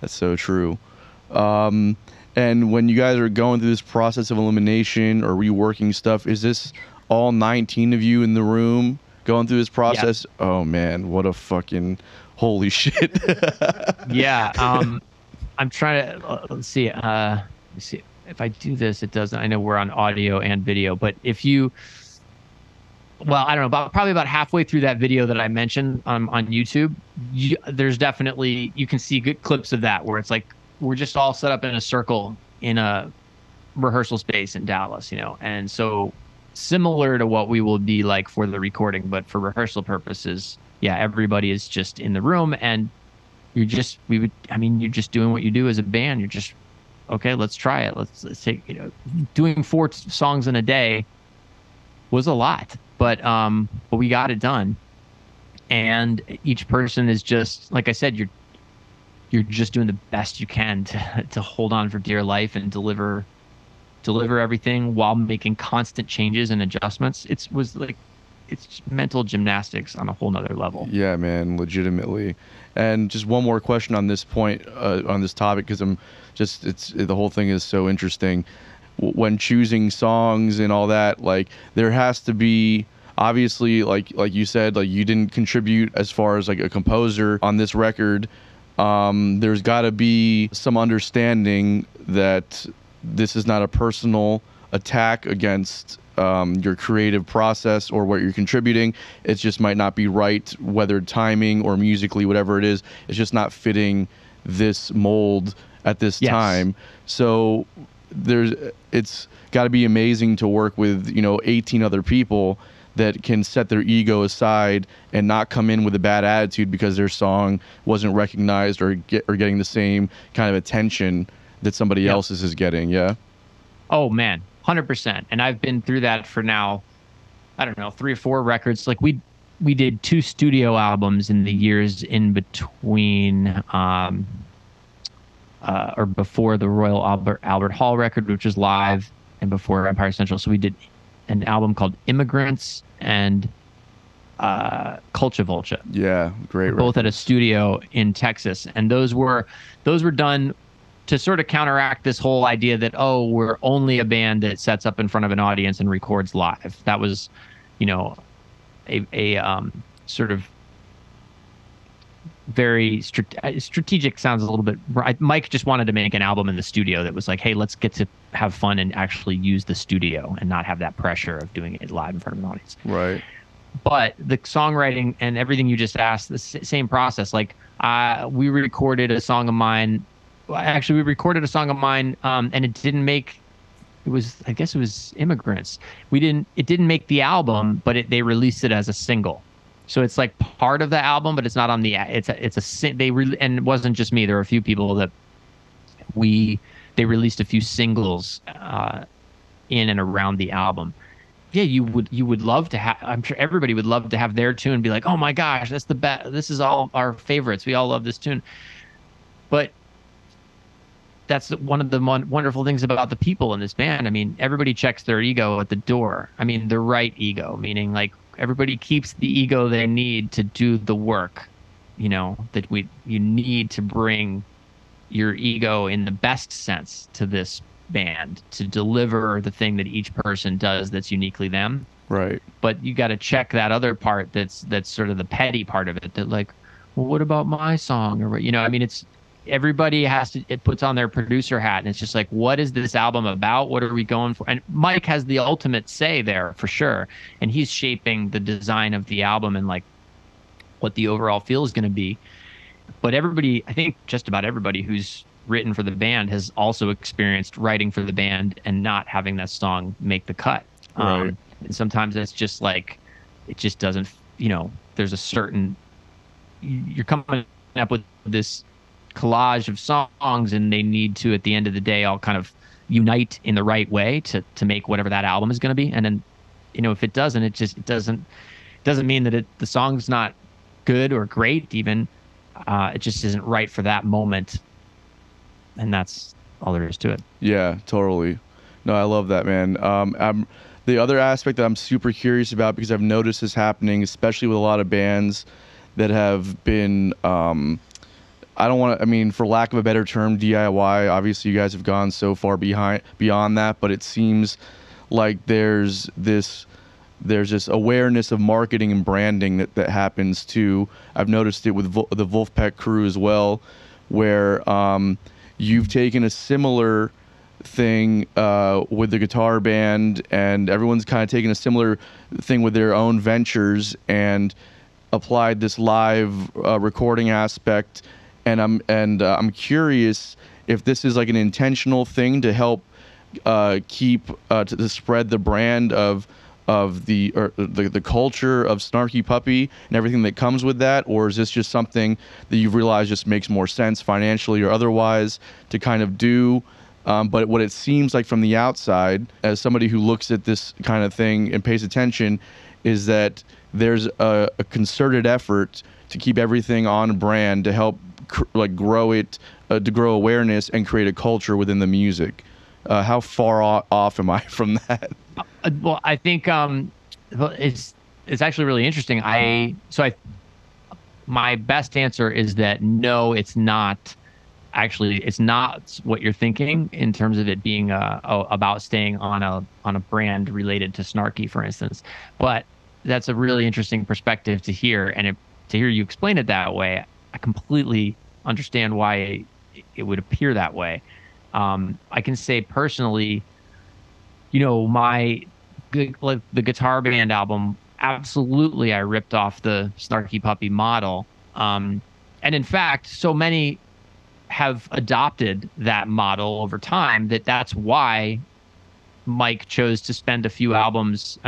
that's so true. And when you guys are going through this process of elimination or reworking stuff, is this all 19 of you in the room going through this process? Yeah. Oh man, what a fucking holy shit. Yeah. I'm trying to, let's see. If I do this, it doesn't. I know we're on audio and video, but if you, well, I don't know, probably about halfway through that video that I mentioned on YouTube, there's definitely, you can see good clips of that where it's like we're just all set up in a circle in a rehearsal space in Dallas, and so similar to what we will be like for the recording, but for rehearsal purposes, yeah, everybody is just in the room, and you're just doing what you do as a band. You're just, okay, let's try it. Let's take, doing 4 songs in a day was a lot, but we got it done. And each person is just, like I said, you're just doing the best you can to hold on for dear life and deliver everything while making constant changes and adjustments. It's mental gymnastics on a whole nother level. Yeah, man, legitimately. And just one more question on this point, on this topic, because the whole thing is so interesting. When choosing songs and all that, like there has to be, obviously, like you said, like you didn't contribute as far as like a composer on this record. There's got to be some understanding that this is not a personal attack against your creative process or what you're contributing. It just might not be right, whether timing or musically, whatever it is. It's just not fitting this mold at this time. So it's got to be amazing to work with 18 other people that can set their ego aside and not come in with a bad attitude because their song wasn't recognized or getting the same kind of attention that somebody else's is getting. Yeah. Oh man, 100%. And I've been through that for now, I don't know, 3 or 4 records. Like we did 2 studio albums in the years in between. or before the Royal Albert Hall record, which was live, and before Empire Central. So we did an album called Immigrants and Culture Vulture. Yeah, great. Both at a studio in Texas, and those were done to sort of counteract this whole idea that, oh, we're only a band that sets up in front of an audience and records live. That was, you know, a sort of very strategic, sounds a little bit right. Mike just wanted to make an album in the studio that was like, hey, let's get to have fun and actually use the studio and not have that pressure of doing it live in front of an audience. Right. But the songwriting and everything you just asked, the same process. Like, we recorded a song of mine. Actually, we recorded a song of mine, and it didn't make. It was, I guess, it was Immigrants. It didn't make the album, but they released it as a single. So it's like part of the album, but it's not on the. And it wasn't just me. There were a few people that they released a few singles in and around the album. Yeah, you would love to have. I'm sure everybody would love to have their tune and be like, oh my gosh, that's the best. This is all our favorites. We all love this tune. But that's one of the wonderful things about the people in this band. I mean, everybody checks their ego at the door. I mean, the right ego, meaning like everybody keeps the ego they need to do the work. You know, that you need to bring your ego in the best sense to this band to deliver the thing that each person does that's uniquely them. Right. But you got to check that other part that's sort of the petty part of it, that like, well, what about my song? Or, you know, I mean, it's everybody it puts on their producer hat, and it's just like, what is this album about? What are we going for? And Mike has the ultimate say there for sure. And he's shaping the design of the album and like what the overall feel is going to be. But everybody, I think just about everybody who's written for the band has also experienced writing for the band and not having that song make the cut. Right. And sometimes it's just like, it just doesn't, you know, there's a certain, you're coming up with this collage of songs and they need to, at the end of the day, all kind of unite in the right way to make whatever that album is going to be. And then, you know, if it doesn't, it doesn't mean that the song's not good or great even. It just isn't right for that moment. And that's all there is to it. Yeah, totally. No, I love that, man. The other aspect that I'm super curious about, because I've noticed this happening, especially with a lot of bands that have been, for lack of a better term, DIY. Obviously, you guys have gone so far beyond that, but it seems like there's this awareness of marketing and branding that happens too. I've noticed it with the Wolfpack crew as well, where you've taken a similar thing with the guitar band, and everyone's kind of taken a similar thing with their own ventures and applied this live recording aspect. And I'm curious if this is like an intentional thing to help keep to spread the brand of the culture of Snarky Puppy and everything that comes with that, or is this just something that you've realized just makes more sense financially or otherwise to kind of do? But what it seems like from the outside, as somebody who looks at this kind of thing and pays attention, is that there's a concerted effort to keep everything on brand to help grow it, to grow awareness and create a culture within the music. How far off am I from that? Well, I think it's actually really interesting. My best answer is that no, it's not. Actually, it's not what you're thinking in terms of it being about staying on a brand related to Snarky, for instance. But that's a really interesting perspective to hear, and to hear you explain it that way, I completely understand why it would appear that way. I can say personally, you know, the Guitar Band album, absolutely I ripped off the Snarky Puppy model. And in fact, so many have adopted that model over time that's why Mike chose to spend a few albums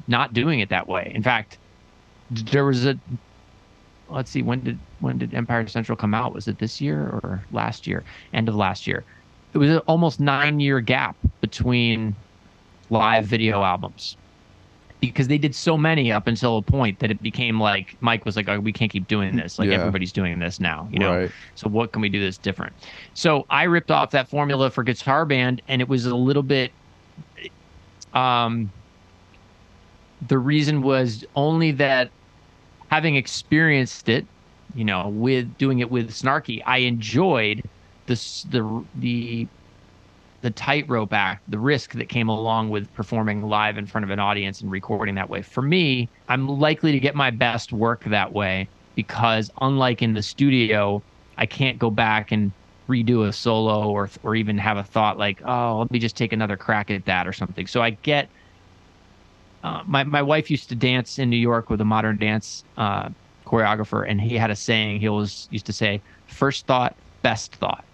not doing it that way. In fact, there was let's see, when did Empire Central come out? Was it this year or last year? End of last year. It was an almost 9-year gap between live video albums. because they did so many up until a point that it became like Mike was like, oh, we can't keep doing this. Like everybody's doing this now, you know? Right. So what can we do that's different? So I ripped off that formula for Guitar Band, and it was a little bit, the reason was only that having experienced it, you know, with doing it with Snarky, I enjoyed the tightrope act, the risk that came along with performing live in front of an audience and recording that way. For me, I'm likely to get my best work that way because unlike in the studio, I can't go back and redo a solo or even have a thought like, oh, let me just take another crack at that or something. So I get my wife used to dance in New York with a modern dance choreographer, and he had a saying. He always used to say, first thought, best thought.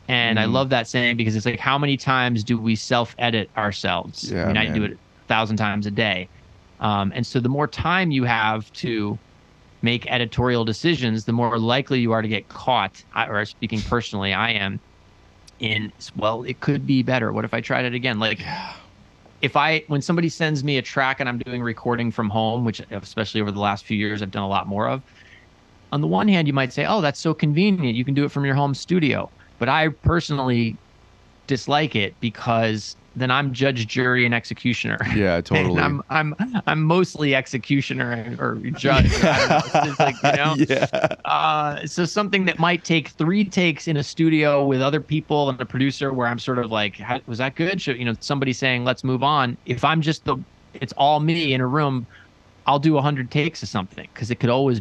And I love that saying because it's like, how many times do we self-edit ourselves? Yeah, I mean, I man. do it 1,000 times a day. And so the more time you have to make editorial decisions, the more likely you are to get caught, or speaking personally, I am, in, well, it could be better. What if I tried it again? Like, when somebody sends me a track and I'm doing recording from home, which especially over the last few years, I've done a lot more of, on the one hand, you might say, oh, that's so convenient. You can do it from your home studio. But I personally dislike it because then I'm judge, jury, and executioner. Yeah, totally. And I'm mostly executioner or judge. I don't know. It's just like, you know. Yeah. So something that might take 3 takes in a studio with other people and a producer, where I'm sort of like, was that good? Should, you know, somebody saying, let's move on. If I'm just it's all me in a room, I'll do 100 takes of something because it always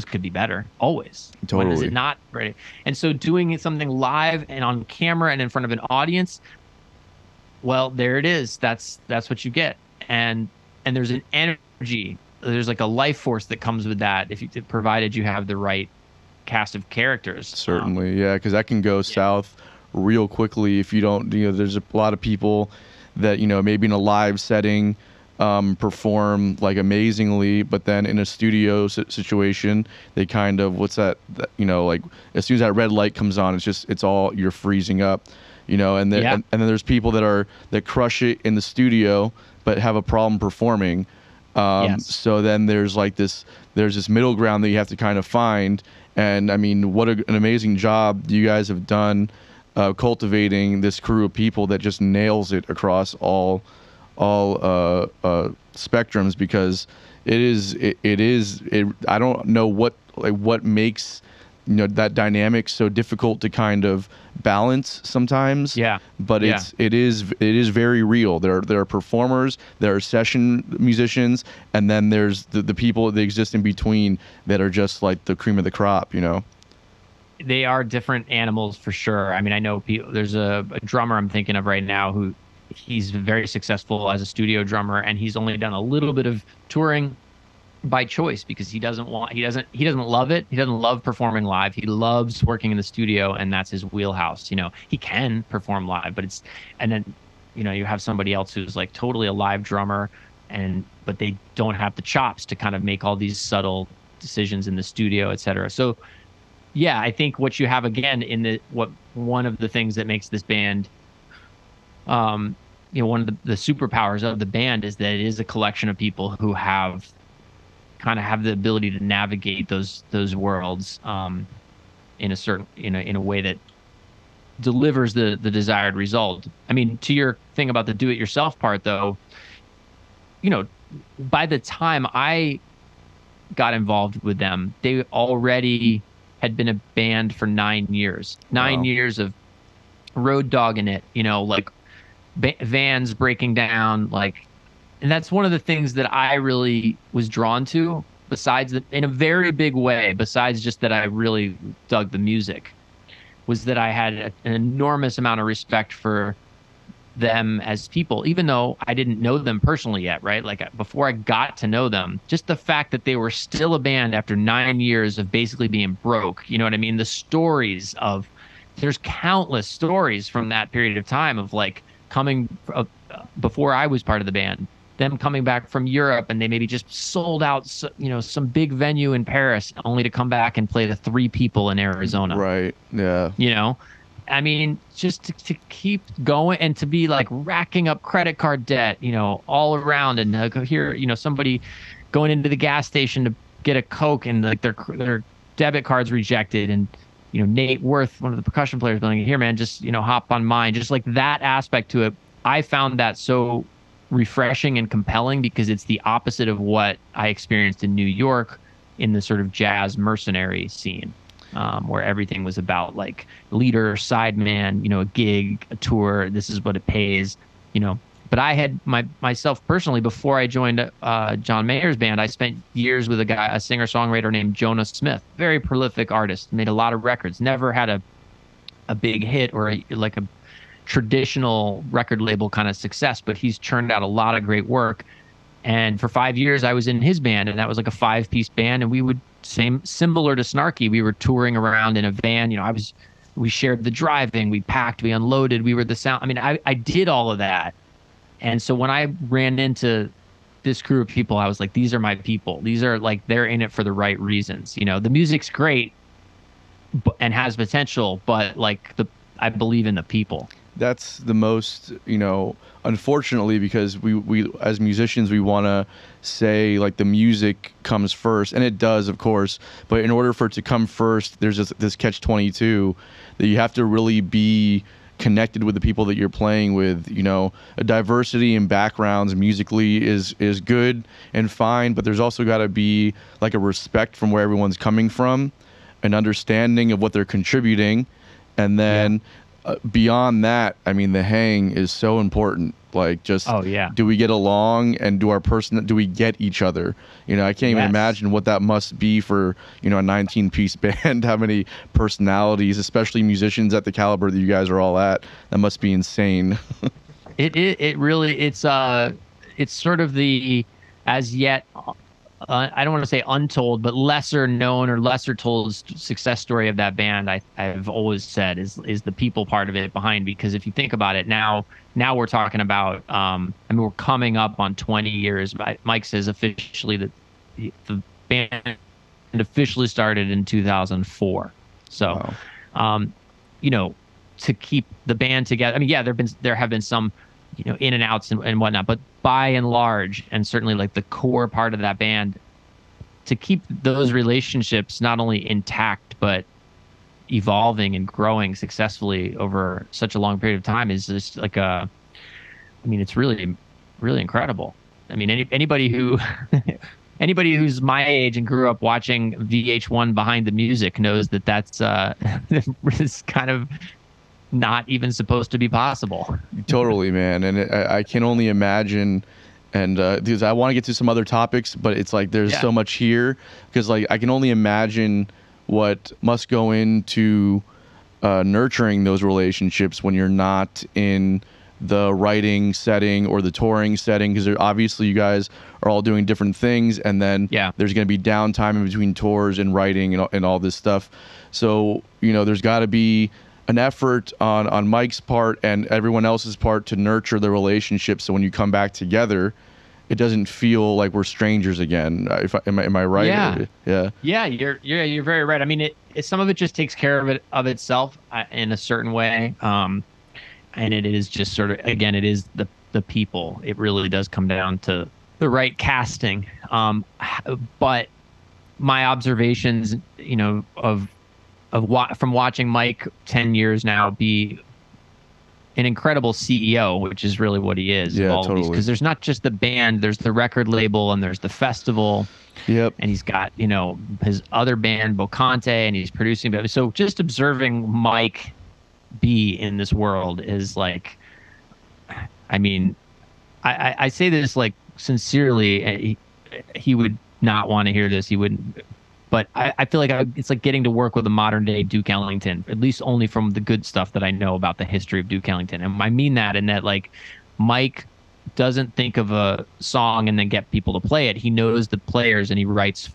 could be better. Always. Totally. When is it not ready? And so doing something live and on camera and in front of an audience, well, there it is. That's what you get. And there's an energy. There's like a life force that comes with that, provided you have the right cast of characters. Certainly, yeah, because that can go south real quickly if you don't. You know, there's a lot of people that, you know, maybe in a live setting perform like amazingly, but then in a studio situation, they kind of, you know, like as soon as that red light comes on, it's all, you're freezing up, you know, and then there's people that crush it in the studio but have a problem performing. So then there's this middle ground that you have to kind of find. And I mean, what an amazing job you guys have done cultivating this crew of people that just nails it across all spectrums, because I don't know what makes, you know, that dynamic so difficult to kind of balance sometimes. Yeah. But it is very real. There are performers, there are session musicians, and then there's the people that exist in between that are just like the cream of the crop, you know. They are different animals for sure. I mean, I know there's a drummer I'm thinking of right now who he's very successful as a studio drummer, and he's only done a little bit of touring by choice because he doesn't love it. He doesn't love performing live. He loves working in the studio, and that's his wheelhouse. You know, he can perform live, but and then, you know, you have somebody else who's like totally a live drummer, but they don't have the chops to kind of make all these subtle decisions in the studio, etc. So yeah, I think what you have again one of the things that makes this band, you know, one of the superpowers of the band is that it is a collection of people who have the ability to navigate those worlds in a way that delivers the desired result. I mean, to your thing about the do-it-yourself part, though, you know, by the time I got involved with them, they already had been a band for 9 years. 9 years of road dogging it, you know, like vans breaking down, like, and that's one of the things that I really was drawn to, in a very big way, besides just that I really dug the music, was that I had an enormous amount of respect for them as people, even though I didn't know them personally yet, right? Like before I got to know them, just the fact that they were still a band after 9 years of basically being broke, you know what I mean? There's countless stories from that period of time of like coming before I was part of the band, them coming back from Europe, and they maybe just sold out, you know, some big venue in Paris only to come back and play to 3 people in Arizona. Right. Yeah. You know, I mean, just to keep going and to be like racking up credit card debt, all around, and here, somebody going into the gas station to get a Coke and like their debit card's rejected, and Nate Worth, one of the percussion players, going, here, man, just hop on mine. Just like that aspect to it, I found that so refreshing and compelling because it's the opposite of what I experienced in New York in the sort of jazz mercenary scene. Where everything was about like leader, sideman, a gig, a tour. This is what it pays, But I had myself personally, before I joined John Mayer's band, I spent years with a singer-songwriter named Jonah Smith, very prolific artist, made a lot of records, never had a big hit or like a traditional record label kind of success, but he's churned out a lot of great work. And for 5 years, I was in his band, and that was like a 5-piece band, and we would similar to Snarky, we were touring around in a van. We shared the driving, we packed, we unloaded, we were the sound. I mean, I did all of that. And so when I ran into this crew of people, I was like, these are my people. These are like, they're in it for the right reasons. The music's great and has potential, but like I believe in the people. That's the most, unfortunately, because we as musicians, we want to say like the music comes first, and it does, of course, but in order for it to come first, there's this catch-22 that you have to really be connected with the people that you're playing with. A diversity in backgrounds musically is good and fine, but there's also got to be like a respect from where everyone's coming from, an understanding of what they're contributing, and then beyond that, I mean, the hang is so important. Like, just, do we get along, and do we get each other? I can't even imagine what that must be for, a 19-piece band, how many personalities, especially musicians at the caliber that you guys are all at. That must be insane. It really, it's sort of the, as yet, I don't want to say untold, but lesser known or lesser told success story of that band. I've always said is the people part of it behind, because if you think about it now we're talking about, we're coming up on 20 years. Mike says officially that the band officially started in 2004. So, wow. To keep the band together. I mean, yeah, there have been some, in and outs and whatnot, but by and large, and certainly like the core part of that band, to keep those relationships not only intact but evolving and growing successfully over such a long period of time is just like it's really, really incredible. I mean, anybody who's my age and grew up watching VH1 Behind the Music knows that's it's kind of not even supposed to be possible. Totally, man. And I can only imagine, and because I want to get to some other topics, but it's like there's so much here, because like I can only imagine what must go into nurturing those relationships when you're not in the writing setting or the touring setting, because obviously you guys are all doing different things, and then there's going to be downtime in between tours and writing and all this stuff. So there's got to be an effort on Mike's part and everyone else's part to nurture the relationship, so when you come back together, it doesn't feel like we're strangers again. Am I right? Yeah. You're very right. I mean, some of it just takes care of itself in a certain way, and it is just sort of, again, it is the people. It really does come down to the right casting. But my observations, from watching Mike 10 years now be an incredible CEO, which is really what he is. Yeah, totally. Because there's not just the band, there's the record label, and there's the festival. Yep. And he's got, his other band, Bocante, and he's producing. So just observing Mike be in this world is like, I mean, I say this like sincerely. He would not want to hear this. He wouldn't. But I feel like it's like getting to work with a modern day Duke Ellington, at least only from the good stuff that I know about the history of Duke Ellington. And I mean that in that, like, Mike doesn't think of a song and then get people to play it. He knows the players, and he writes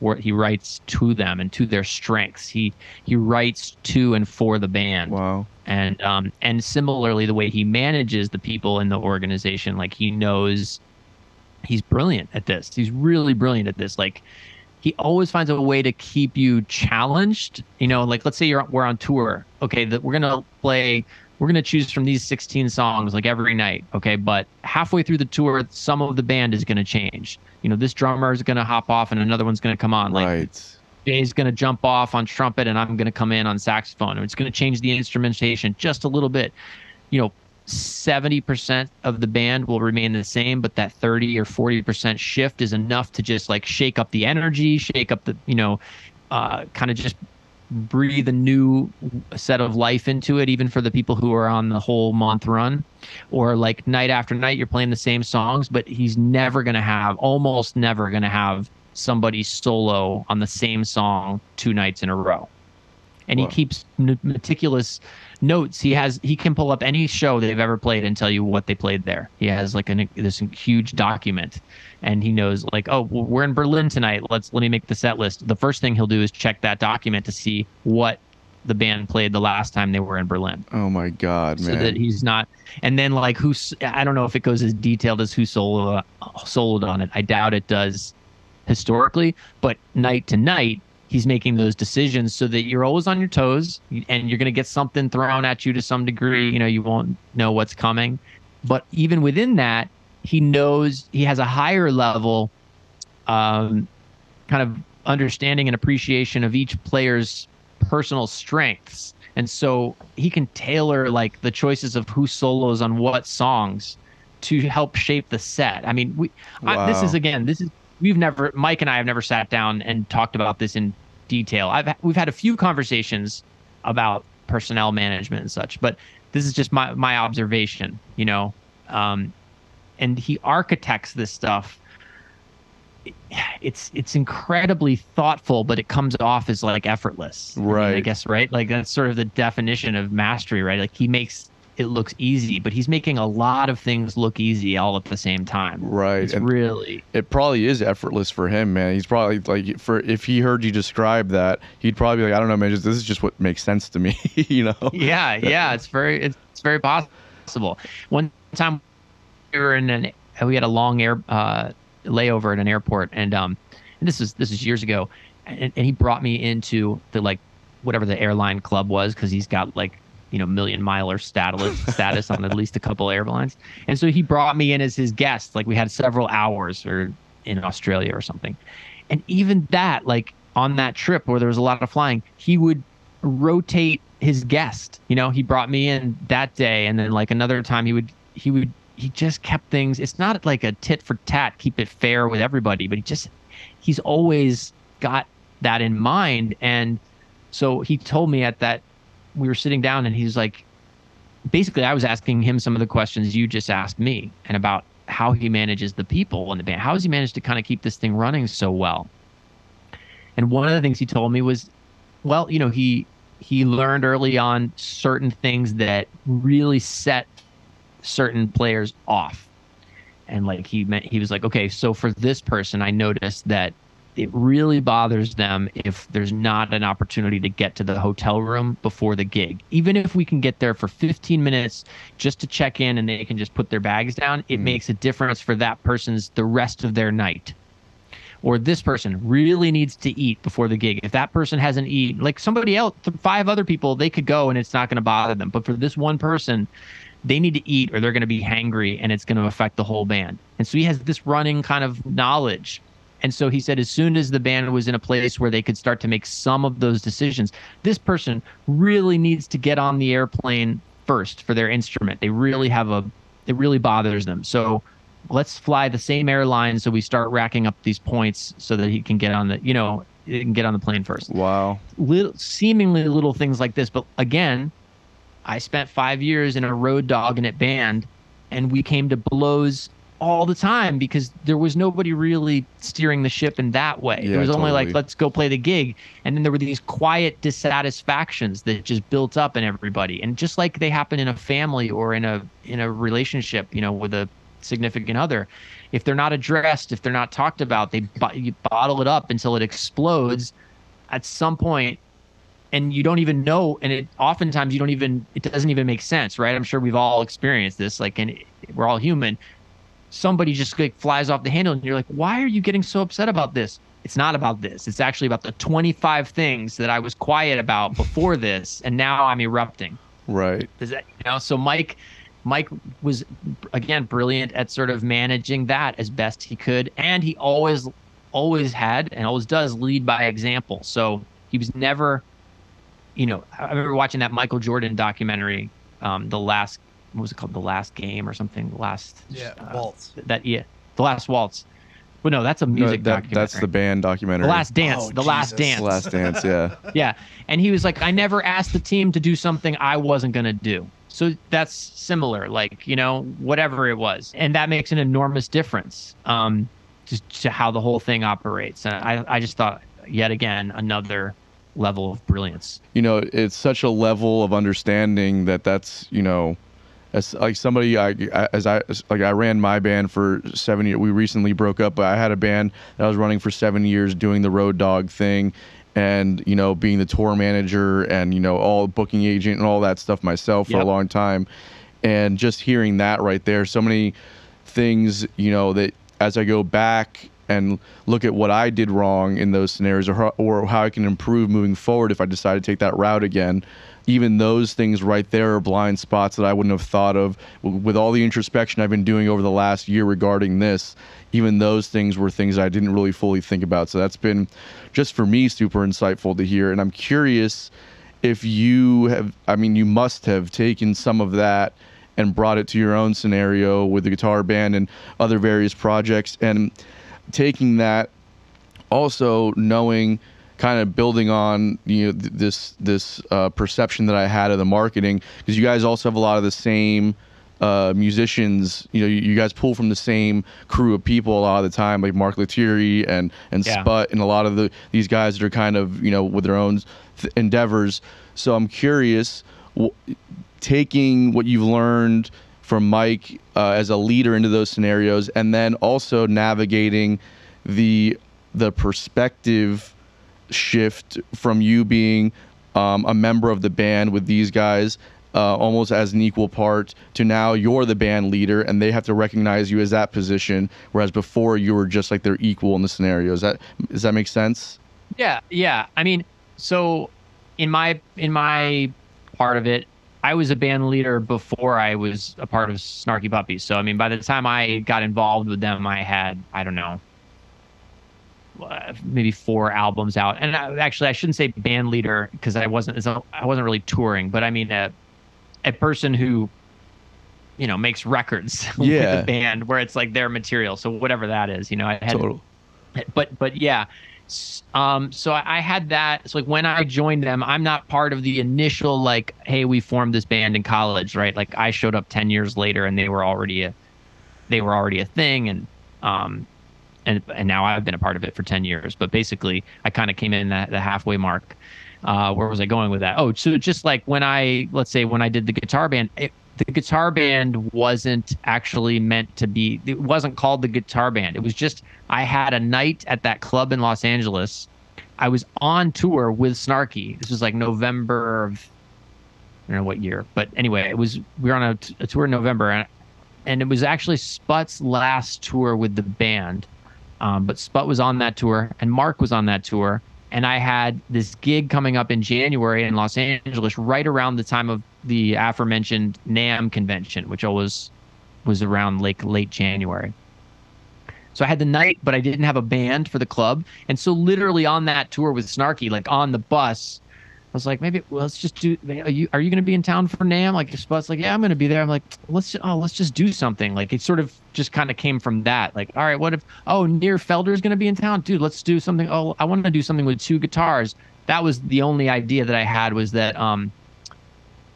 to them and to their strengths. He writes to and for the band. Wow. And similarly, the way he manages the people in the organization, like, he knows he's brilliant at this. He's really brilliant at this. Like, he always finds a way to keep you challenged. You know, like let's say we're on tour. Okay, we're gonna choose from these 16 songs like every night. Okay, but halfway through the tour, some of the band is gonna change. You know, this drummer is gonna hop off and another one's gonna come on. Like Right. Jay's gonna jump off on trumpet and I'm gonna come in on saxophone. And it's gonna change the instrumentation just a little bit. You know, 70% of the band will remain the same, but that 30 or 40% shift is enough to just like shake up the energy, shake up the, you know, kind of just breathe a new set of life into it, even for the people who are on the whole month run. Or like night after night, you're playing the same songs, but he's almost never going to have somebody solo on the same song 2 nights in a row. And he keeps meticulous notes. He can pull up any show they've ever played and tell you what they played there. He has like this huge document, and he knows like, oh, well, we're in Berlin tonight. Let me make the set list. The first thing he'll do is check that document to see what the band played the last time they were in Berlin. Oh my God, man! So that he's not. And then like I don't know if it goes as detailed as who soloed on it. I doubt it does historically, but night to night, he's making those decisions so that you're always on your toes and you're going to get something thrown at you to some degree. You know, you won't know what's coming. But even within that, he knows he has a higher level kind of understanding and appreciation of each player's personal strengths. And so he can tailor like the choices of who solos on what songs to help shape the set. I mean, Mike and I have never sat down and talked about this in detail. We've had a few conversations about personnel management and such, but this is just my observation, you know. And he architects this stuff. It's incredibly thoughtful, but it comes off as like effortless. Right. I mean, I guess, right? Like that's sort of the definition of mastery, right? Like he makes it looks easy, but he's making a lot of things look easy all at the same time. Right. It's really, it probably is effortless for him, man. He's probably like, if he heard you describe that, he'd probably be like, I don't know, man, this is just what makes sense to me, you know? Yeah. It's very possible. One time we had a long layover at an airport, and this is years ago, and he brought me into the like whatever the airline club was, because he's got like, you know, million-miler status on at least a couple airlines. And so he brought me in as his guest. Like we had several hours or in Australia or something. And even that, like on that trip where there was a lot of flying, he would rotate his guest. You know, he brought me in that day, and then like another time he just kept things. It's not like a tit for tat, keep it fair with everybody, but he's always got that in mind. And so he told me we were sitting down, and he's like, basically I was asking him some of the questions you just asked me, and about how he manages the people in the band. How has he managed to kind of keep this thing running so well? And one of the things he told me was, well, you know, he learned early on certain things that really set certain players off. And like he was like, okay, so for this person, I noticed that it really bothers them if there's not an opportunity to get to the hotel room before the gig. Even if we can get there for 15 minutes just to check in and they can just put their bags down, it makes a difference for that person's the rest of their night. Or this person really needs to eat before the gig. If that person hasn't eaten, like somebody else, 5 other people, they could go and it's not going to bother them. But for this one person, they need to eat or they're going to be hangry, and it's going to affect the whole band. And so he has this running kind of knowledge. And so he said as soon as the band was in a place where they could start to make some of those decisions, this person really needs to get on the airplane first for their instrument. It really bothers them. So let's fly the same airline, so we start racking up these points so that he can get on the plane first. Wow. Seemingly little things like this. But again, I spent 5 years in a road dogging band, and we came to blows all the time because there was nobody really steering the ship in that way. Yeah, it was only totally. like, let's go play the gig. And then there were these quiet dissatisfactions that just built up in everybody. And just like they happen in a family or in a relationship, you know, with a significant other, if they're not addressed, if they're not talked about, you bottle it up until it explodes at some point. And you don't even know, and oftentimes it doesn't even make sense, right? I'm sure we've all experienced this, like, and we're all human. somebody just like flies off the handle and you're like, why are you getting so upset about this? It's not about this. It's actually about the 25 things that I was quiet about before this, and now I'm erupting. Right. Does that, so Mike was, again, brilliant at sort of managing that as best he could. And he always had and always does lead by example. So he was never, I remember watching that Michael Jordan documentary, the last, what was it called? The Last Game or something? Waltz. The Last Waltz. Well, no, that's a music documentary. That's the band documentary. The Last Dance. Oh, Last Dance. The Last Dance, yeah. Yeah. And he was like, I never asked the team to do something I wasn't going to do. So that's similar, like, whatever it was. And that makes an enormous difference to how the whole thing operates. And I just thought, yet again, another level of brilliance. It's such a level of understanding that's, as like somebody, I ran my band for 7 years. We recently broke up, but I had a band that I was running for 7 years doing the road dog thing, and being the tour manager and all booking agent and all that stuff myself for a long time. And just hearing that right there, so many things that as I go back and look at what I did wrong in those scenarios, or how I can improve moving forward if I decide to take that route again, even those things right there are blind spots that I wouldn't have thought of. With all the introspection I've been doing over the last year regarding this, even those things were things I didn't really fully think about. So that's been, just for me, super insightful to hear. And I'm curious if you must have taken some of that and brought it to your own scenario with the guitar band and other various projects, and taking that, also knowing, kind of building on this perception that I had of the marketing, because you guys also have a lot of the same musicians. You guys pull from the same crew of people a lot of the time, like Mark Lettieri and Sput, and a lot of these guys that are kind of with their own endeavors. So I'm curious, taking what you've learned from Mike as a leader into those scenarios, and then also navigating the perspective shift from you being a member of the band with these guys almost as an equal part, to now you're the band leader and they have to recognize you as that position, whereas before you were just like their equal in the scenario. Does that make sense? Yeah. I mean, so in my part of it, I was a band leader before I was a part of Snarky Puppy. So, I mean, by the time I got involved with them, I had, I don't know, maybe 4 albums out. And I shouldn't say band leader, because I wasn't really touring, but I mean a person who, makes records with a band where it's like their material. So whatever that is, I had, total. But yeah. So I had that. So like when I joined them, I'm not part of the initial, like, hey, we formed this band in college, right? Like I showed up 10 years later and they were already a thing. And now I've been a part of it for 10 years, but basically I kind of came in at the halfway mark. Where was I going with that? Oh, so just like let's say when I did the guitar band, the guitar band wasn't actually meant to be, it wasn't called the guitar band. It was just, I had a night at that club in Los Angeles. I was on tour with Snarky. This was like November of, I don't know what year, but anyway, we were on a tour in November, and it was actually Sput's last tour with the band. But Sput was on that tour and Mark was on that tour. And I had this gig coming up in January in Los Angeles, right around the time of the aforementioned NAMM convention, which was around late January. So I had the night, but I didn't have a band for the club. And so literally on that tour with Snarky, like on the bus, I was like, let's just do, are you going to be in town for NAMM? Like Sput's like, yeah, I'm going to be there. I'm like, let's just do something. Like it sort of just kind of came from that. Like, all right, what if, Near Felder's going to be in town? Dude, let's do something. Oh, I want to do something with 2 guitars. That was the only idea that I had, was that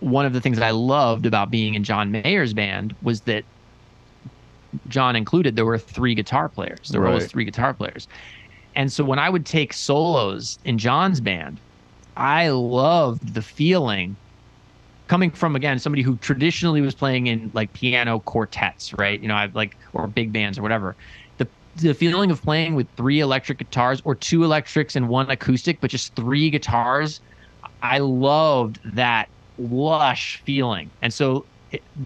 one of the things that I loved about being in John Mayer's band was that John included, there were 3 guitar players. There were always 3 guitar players. And so when I would take solos in John's band, I loved the feeling coming from, again, somebody who traditionally was playing in like piano quartets, right? Or big bands or whatever. The feeling of playing with 3 electric guitars, or 2 electrics and 1 acoustic, but just 3 guitars. I loved that lush feeling. And so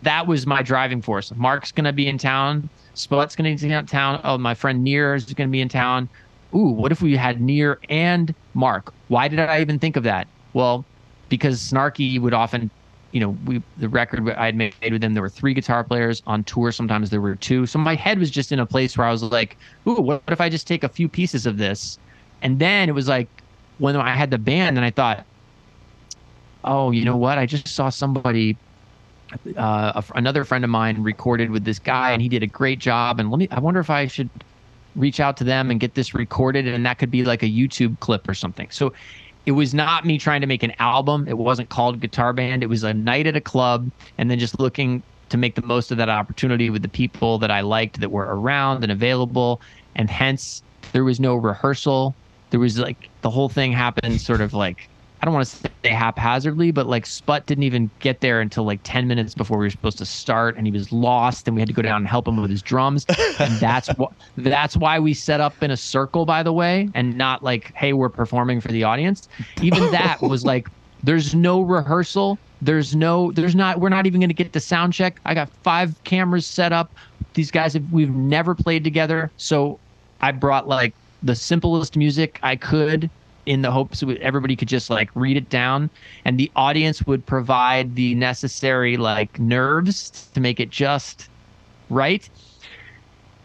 that was my driving force. Mark's going to be in town. Sput's going to be in town. Oh, my friend Near is going to be in town. Ooh, what if we had Near and Mark? Why did I even think of that? Well, because Snarky would often, the record I had made with them, there were 3 guitar players on tour. Sometimes there were 2. So my head was just in a place where I was like, ooh, what if I just take a few pieces of this? And then it was like when I had the band and I thought, oh, you know what? I just saw somebody, another friend of mine recorded with this guy and he did a great job. And I wonder if I should reach out to them and get this recorded, and that could be like a YouTube clip or something. So it was not me trying to make an album. It wasn't called Guitar Band. It was a night at a club and then just looking to make the most of that opportunity with the people that I liked that were around and available. And hence there was no rehearsal. There was like the whole thing happened sort of like, I don't want to say haphazardly, but like Sput didn't even get there until like 10 minutes before we were supposed to start, and he was lost, and we had to go down and help him with his drums. And that's why we set up in a circle, by the way, and not like, hey, we're performing for the audience. Even that was like, there's no rehearsal. We're not even going to get the sound check. I got 5 cameras set up. These guys we've never played together. So I brought like the simplest music I could, in the hopes that everybody could just like read it down, and the audience would provide the necessary like nerves to make it just right.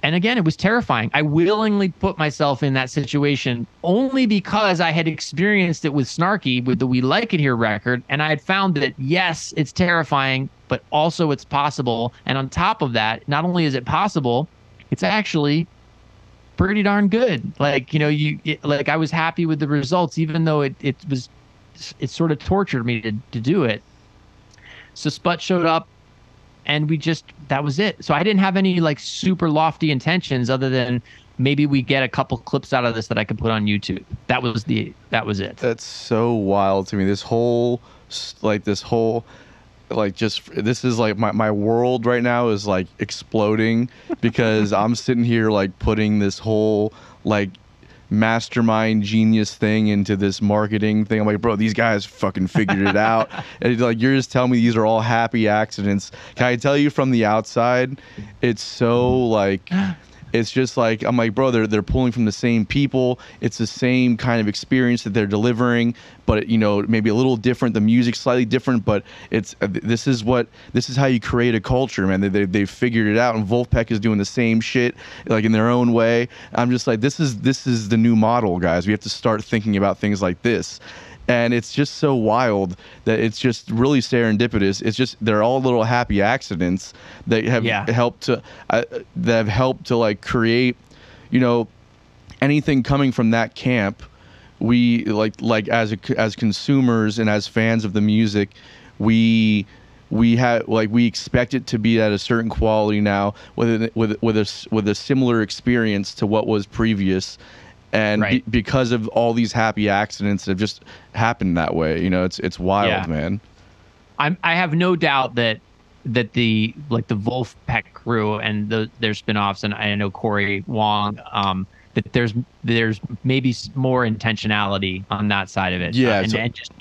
And again, it was terrifying. I willingly put myself in that situation only because I had experienced it with Snarky with the We Like It Here record, and I had found that yes, it's terrifying, but also it's possible. And on top of that, not only is it possible, it's actually pretty darn good. Like, I was happy with the results, even though it sort of tortured me to do it. So Sput showed up and that was it. So I didn't have any like super lofty intentions other than maybe we get a couple clips out of this that I could put on YouTube. That was it. That's so wild to me. This whole this is like my world right now is like exploding because I'm sitting here like putting this whole like mastermind genius thing into this marketing thing. I'm like, bro, these guys fucking figured it out. And like, you're just telling me these are all happy accidents. Can I tell you from the outside, it's so like, it's just like, I'm like, bro, they're pulling from the same people. It's the same kind of experience that they're delivering, but maybe a little different. The music's slightly different, but this is how you create a culture, man. They've figured it out, and Wolfpack is doing the same shit, like in their own way. I'm just like, this is the new model, guys. We have to start thinking about things like this. And it's just so wild that it's just really serendipitous. It's just they're all little happy accidents that have helped to like create, anything coming from that camp. We like as consumers and as fans of the music, we expect it to be at a certain quality now, with a similar experience to what was previous. And right. Because of all these happy accidents that have just happened that way, it's wild, man. I have no doubt that the Wolfpack crew and their spinoffs, and I know Corey Wong, that there's maybe more intentionality on that side of it. Yeah,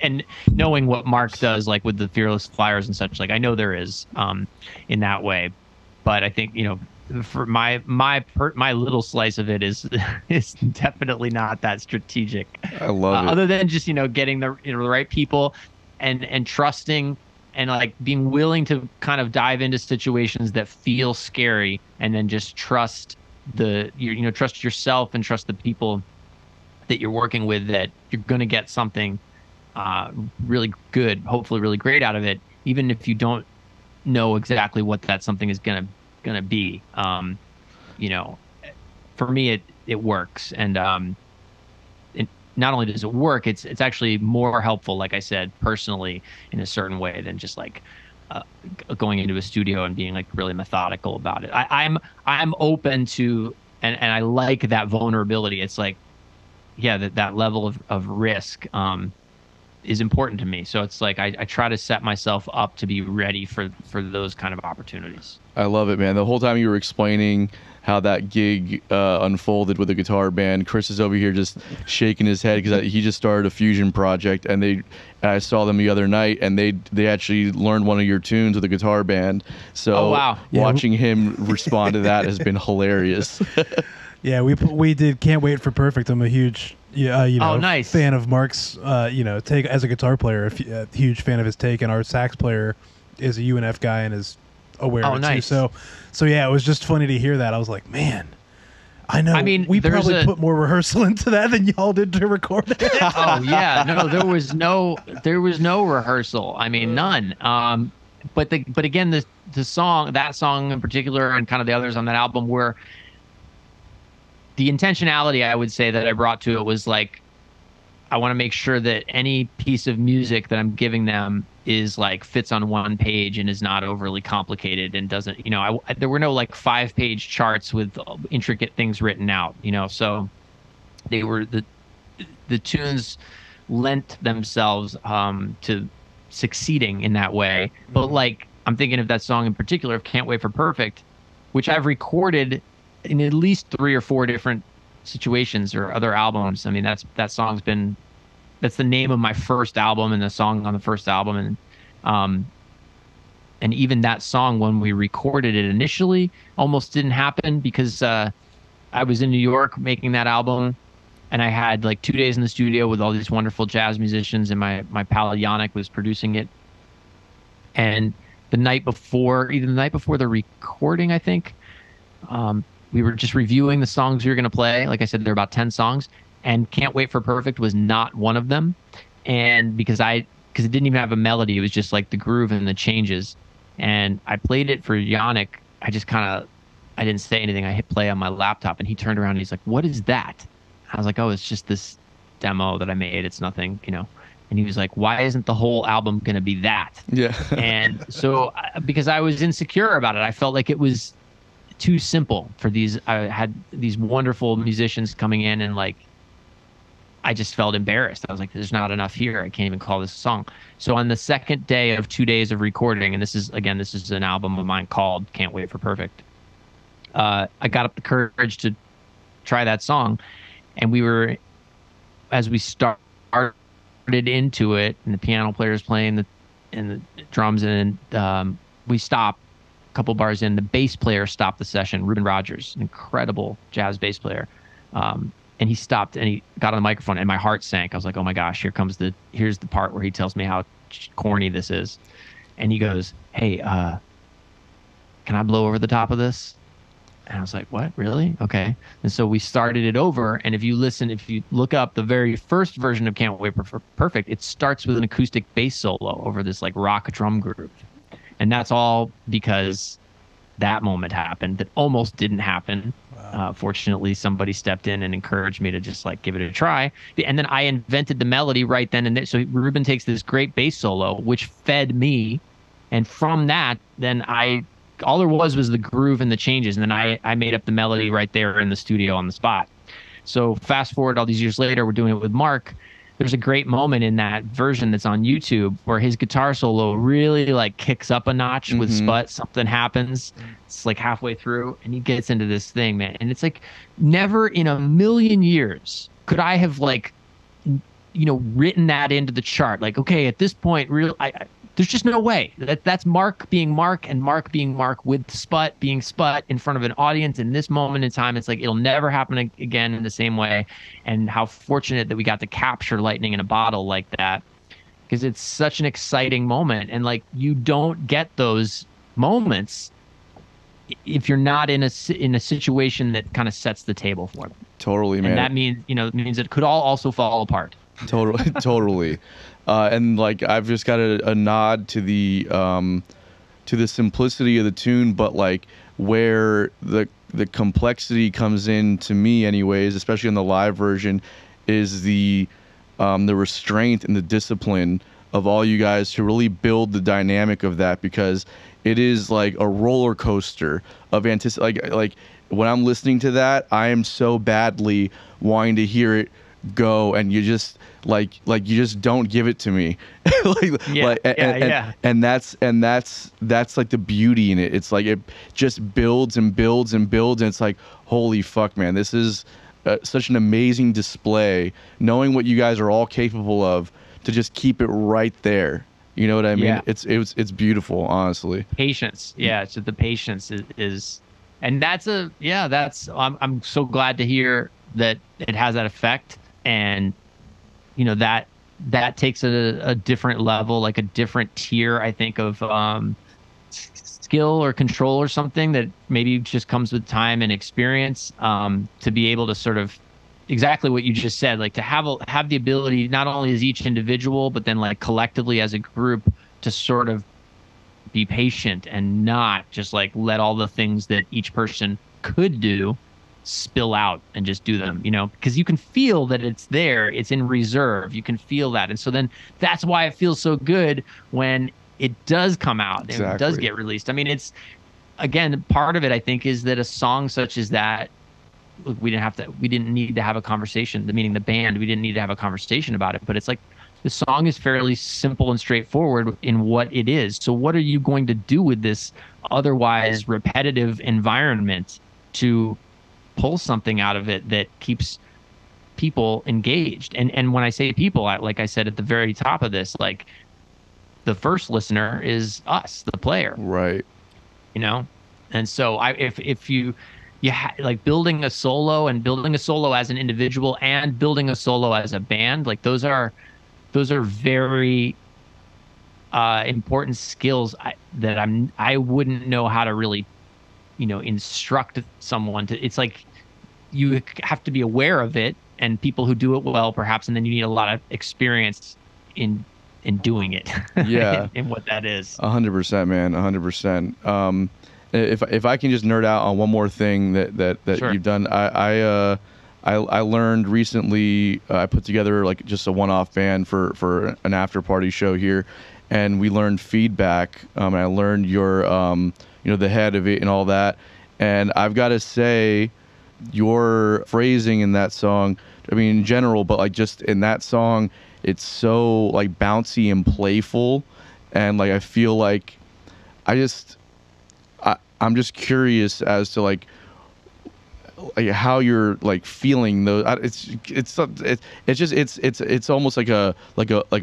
and knowing what Mark does, like with the Fearless Flyers and such, like I know there is in that way, but I think for my little slice of it is definitely not that strategic. I love it. Other than just getting the the right people and trusting and like being willing to kind of dive into situations that feel scary, and then just trust trust yourself and trust the people that you're working with, that you're going to get something really good, hopefully really great out of it, even if you don't know exactly what that something is gonna be. For me it works, and not only does it work, it's actually more helpful, like I said, personally in a certain way than just like going into a studio and being like really methodical about it. I'm open to and I like that vulnerability. It's like that level of risk is important to me. So it's like I try to set myself up to be ready for those kind of opportunities. I love it, man. The whole time you were explaining how that gig unfolded with the guitar band. Chris is over here just shaking his head because he just started a fusion project, and I saw them the other night, and they actually learned one of your tunes with a guitar band. So Oh, wow. watching him respond to that has been hilarious. Yeah, we did Can't Wait for Perfect. I'm a huge nice. fan of Mark's take as a guitar player. A huge fan of his take, and our sax player is a UNF guy and is aware of it nice. too. So yeah, it was just funny to hear that. I was like, man, I know. I mean, we there's probably put more rehearsal into that than y'all did to record it. Oh yeah, no, there was no rehearsal. I mean, none. But again, that song in particular, and kind of the others on that album, were the intentionality, I would say, that I brought to it was like, I want to make sure that any piece of music that I'm giving them is like fits on one page and is not overly complicated and doesn't, there were no like 5-page charts with intricate things written out, so they were the tunes lent themselves to succeeding in that way. But like, I'm thinking of that song in particular, of Can't Wait for Perfect, which I've recorded in at least 3 or 4 different situations or other albums. I mean, that's the name of my first album and the song on the first album. And even that song, when we recorded it initially, almost didn't happen because I was in New York making that album, and I had like 2 days in the studio with all these wonderful jazz musicians, and my pal Yannick was producing it. And either the night before the recording, I think, we were just reviewing the songs we were going to play. Like I said, there are about 10 songs, and Can't Wait for Perfect was not one of them. And because it didn't even have a melody, it was just like the groove and the changes. And I played it for Yannick. I didn't say anything. I hit play on my laptop, and he turned around and he's like, "What is that?" I was like, "Oh, it's just this demo that I made. It's nothing, And he was like, "Why isn't the whole album going to be that?" Yeah. And so, because I was insecure about it, I felt like it was too simple for these. I had these wonderful musicians coming in, and like, I just felt embarrassed. I was like, "There's not enough here. I can't even call this a song." So on the second day of 2 days of recording, and this is an album of mine called Can't Wait for Perfect, I got up the courage to try that song, and as we started into it, and the piano player's playing the drums, and we stopped a couple bars in. The bass player stopped the session. Ruben Rogers, an incredible jazz bass player, and he stopped and he got on the microphone, and my heart sank. I was like, "Oh my gosh, here's the part where he tells me how corny this is," and he goes, "Hey, can I blow over the top of this?" And I was like, "What? Really? Okay." And so we started it over. And if you look up the very first version of Can't Wait for Perfect, it starts with an acoustic bass solo over this like rock drum groove. And that's all because that moment happened that almost didn't happen. Wow. Fortunately, somebody stepped in and encouraged me to just like give it a try. And then I invented the melody right then and there. So Ruben takes this great bass solo, which fed me. And from that, then all there was the groove and the changes. And then I made up the melody right there in the studio on the spot. So fast forward all these years later, we're doing it with Mark. There's a great moment in that version that's on YouTube where his guitar solo really like kicks up a notch with Sput. Something happens. It's like halfway through, and he gets into this thing, man. And it's like, never in a million years could I have like, written that into the chart. Like, okay, at this point, there's just no way. That's Mark being Mark, and Mark being Mark with Sput being Sput in front of an audience in this moment in time. It's like, it'll never happen again in the same way. And how fortunate that we got to capture lightning in a bottle like that, because it's such an exciting moment. And like, you don't get those moments if you're not in a situation that kind of sets the table for them. Totally, man. And that means it could all also fall apart. Totally. And like, I've just got a nod to the simplicity of the tune, but like where the complexity comes in to me anyways, especially in the live version, is the restraint and the discipline of all you guys to really build the dynamic of that, because it is like a roller coaster of like when I'm listening to that, I am so badly wanting to hear it go, and you just like you just don't give it to me. And that's like the beauty in it. It's like it just builds and builds and builds, and it's like, holy fuck, man, this is such an amazing display, knowing what you guys are all capable of, to just keep it right there. You know what I mean? Yeah. It's beautiful, honestly. Patience. Yeah. So the patience is and that's I'm so glad to hear that it has that effect. And, you know, that takes a different level, like a different tier, I think, of skill or control or something that maybe just comes with time and experience, to be able to sort of exactly what you just said, like to have the ability, not only as each individual, but then like collectively as a group, to sort of be patient and not just like let all the things that each person could do spill out and just do them, you know, because you can feel that it's there, it's in reserve, you can feel that. And so then that's why it feels so good when it does come out and it does get released. I mean, it's, again, part of it, I think, is that a song such as that, look, we didn't need to have a conversation, meaning the band, we didn't need to have a conversation about it, but it's like the song is fairly simple and straightforward in what it is. So what are you going to do with this otherwise repetitive environment to pull something out of it that keeps people engaged? And when I say people, like I said at the very top of this, like the first listener is us, the player, right? You know, and so if you like building a solo as an individual and building a solo as a band, like those are very important skills that I wouldn't know how to really, you know, instruct someone to. It's like you have to be aware of it, and people who do it well, perhaps, and then you need a lot of experience in doing it. Yeah. in what that is. 100%, man. 100%. If I can just nerd out on one more thing that Sure. you've done, I learned recently. I put together like just a one-off band for an after-party show here, and we learned feedback. And I learned your you know, the head of it and all that. And I've got to say, your phrasing in that song, I mean, in general, but like just in that song, it's so like bouncy and playful, and like I feel like I'm just curious as to like how you're like feeling those. It's almost like a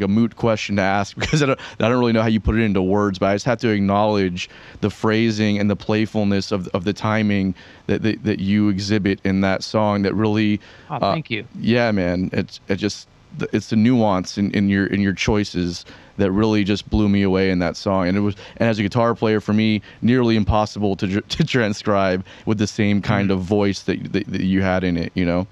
moot question to ask, because I don't really know how you put it into words, but I just have to acknowledge the phrasing and the playfulness of the timing that you exhibit in that song. That really, thank you. Yeah, man. It's the nuance in your choices that really just blew me away in that song. And as a guitar player, for me, nearly impossible to transcribe with the same kind of voice that you had in it, you know?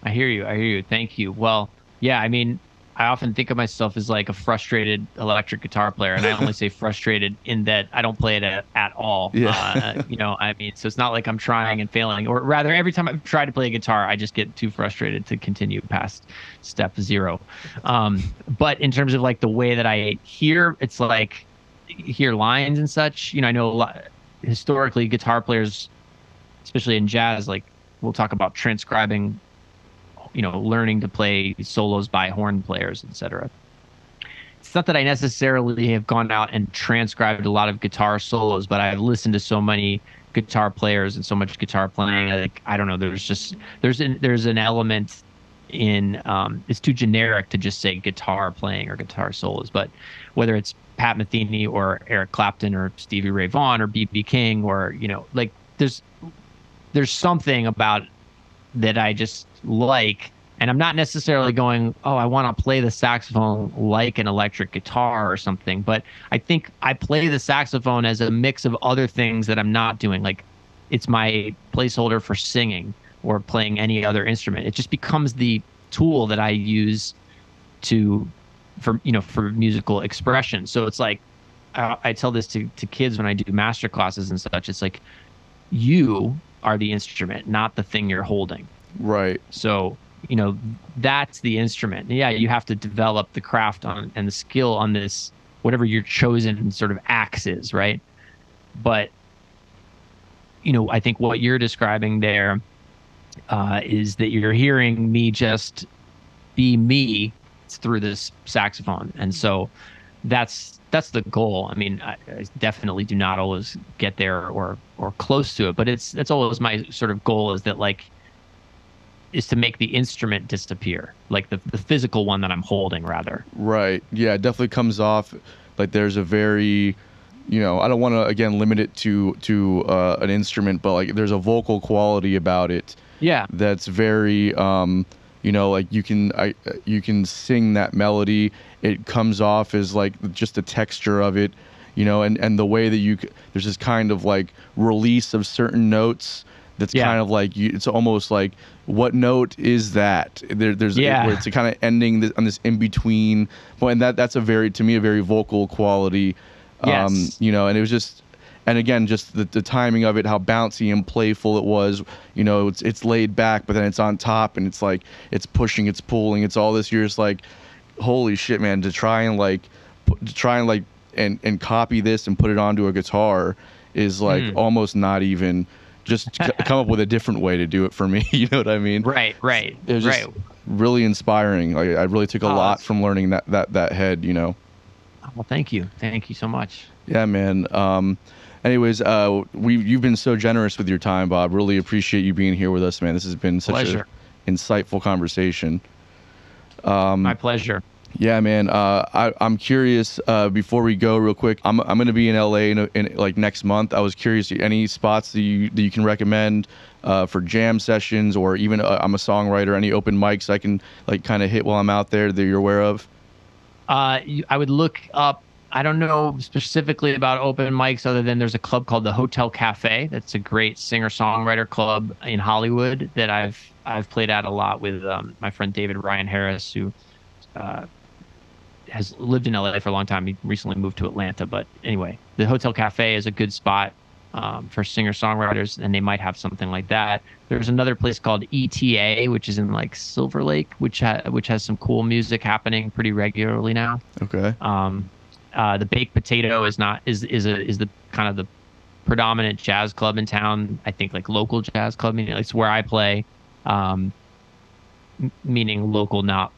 I hear you. Thank you. Well, yeah, I mean, I often think of myself as like a frustrated electric guitar player, and I only say frustrated in that I don't play it at all. Yeah. You know, I mean, so it's not like I'm trying and failing, or rather, every time I try to play a guitar, I just get too frustrated to continue past step 0. But in terms of like the way that I hear, it's like hear lines and such. You know, I know a lot, historically guitar players, especially in jazz, like we'll talk about transcribing, you know, learning to play solos by horn players, etc. It's not that I necessarily have gone out and transcribed a lot of guitar solos, but I've listened to so many guitar players and so much guitar playing. Like, I don't know, there's an element in it's too generic to just say guitar playing or guitar solos. But whether it's Pat Metheny or Eric Clapton or Stevie Ray Vaughan or B.B. King, or, you know, like there's something about that I just like, and I'm not necessarily going, oh, I want to play the saxophone like an electric guitar or something, but I think I play the saxophone as a mix of other things that I'm not doing. Like, it's my placeholder for singing or playing any other instrument. It just becomes the tool that I use for musical expression. So it's like, I tell this to kids when I do master classes and such. It's like, you are the instrument, not the thing you're holding. Right. So, you know, that's the instrument. Yeah, you have to develop the craft and the skill on this, whatever your chosen sort of axe is, right? But, you know, I think what you're describing there is that you're hearing me just be me through this saxophone. And so that's the goal. I mean, I definitely do not always get there or close to it, but that's always my sort of goal, is that like is to make the instrument disappear, like the physical one that I'm holding, rather. Right. Yeah, it definitely comes off like there's a very, I don't want to again limit it to an instrument, but like there's a vocal quality about it. Yeah. That's very like you can sing that melody. It comes off as like just the texture of it, and the way that there's this kind of like release of certain notes that's kind of like it's almost like, what note is that? There's where it's kind of ending on this in between point, and that's to me a very vocal quality. Yes. And it was just, and again, just the timing of it, how bouncy and playful it was. It's laid back, but then it's on top, and it's like it's pushing, it's pulling, it's all this. You're just like, holy shit, man! To try and copy this and put it onto a guitar is like almost not even. Just come up with a different way to do it for me. You know what I mean? Right. It was just really inspiring. Like I really took a lot from learning that head. Well, thank you so much. Yeah, man. Anyways, you've been so generous with your time, Bob. Really appreciate you being here with us, man. This has been such an insightful conversation. My pleasure. Yeah, man. I'm curious. Before we go, real quick, I'm going to be in LA in like next month. I was curious, any spots that you can recommend for jam sessions, or even I'm a songwriter. Any open mics I can like kind of hit while I'm out there that you're aware of? I would look up. I don't know specifically about open mics, other than there's a club called the Hotel Cafe. That's a great singer-songwriter club in Hollywood that I've played at a lot with my friend David Ryan Harris, who has lived in LA for a long time. He recently moved to Atlanta, but anyway, the Hotel Cafe is a good spot for singer-songwriters, and they might have something like that. There's another place called ETA, which is in like Silver Lake, which has some cool music happening pretty regularly now. Okay. The Baked Potato is the kind of the predominant jazz club in town. I think like local jazz club, meaning it's where I play, meaning local, not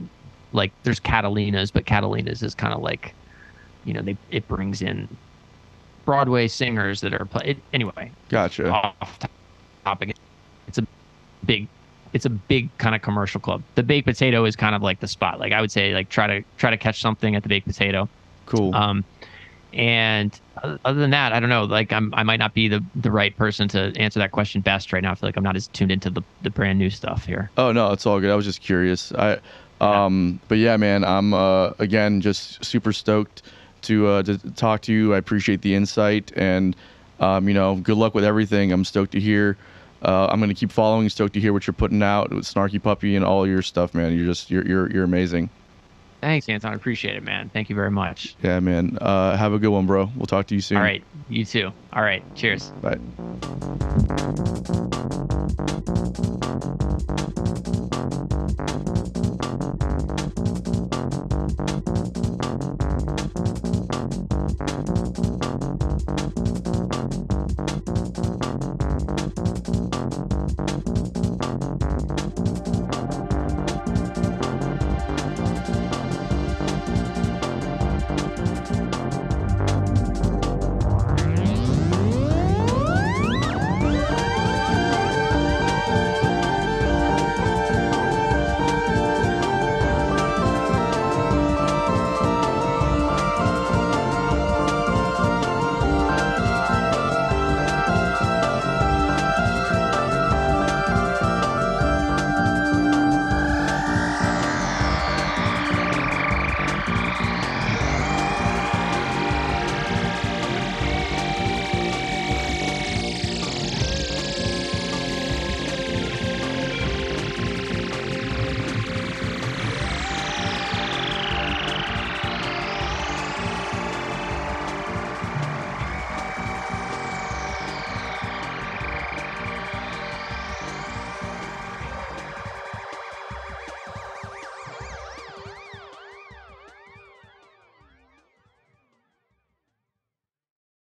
like there's Catalina's, but Catalina's is kind of like, it brings in Broadway singers that are anyway. Gotcha. Off topic. It's a big kind of commercial club. The Baked Potato is kind of like the spot. Like I would say, like try to catch something at the Baked Potato. Cool. And other than that, I don't know. Like I might not be the right person to answer that question best right now. I feel like I'm not as tuned into the brand new stuff here. Oh no, it's all good. I was just curious. But yeah, man, I'm again just super stoked to talk to you. I appreciate the insight, and good luck with everything. I'm stoked to hear. I'm gonna keep following. Stoked to hear what you're putting out with Snarky Puppy and all your stuff, man. You're amazing. Thanks, Anton. I appreciate it, man. Thank you very much. Yeah, man. Have a good one, bro. We'll talk to you soon. All right. You too. All right. Cheers. Bye.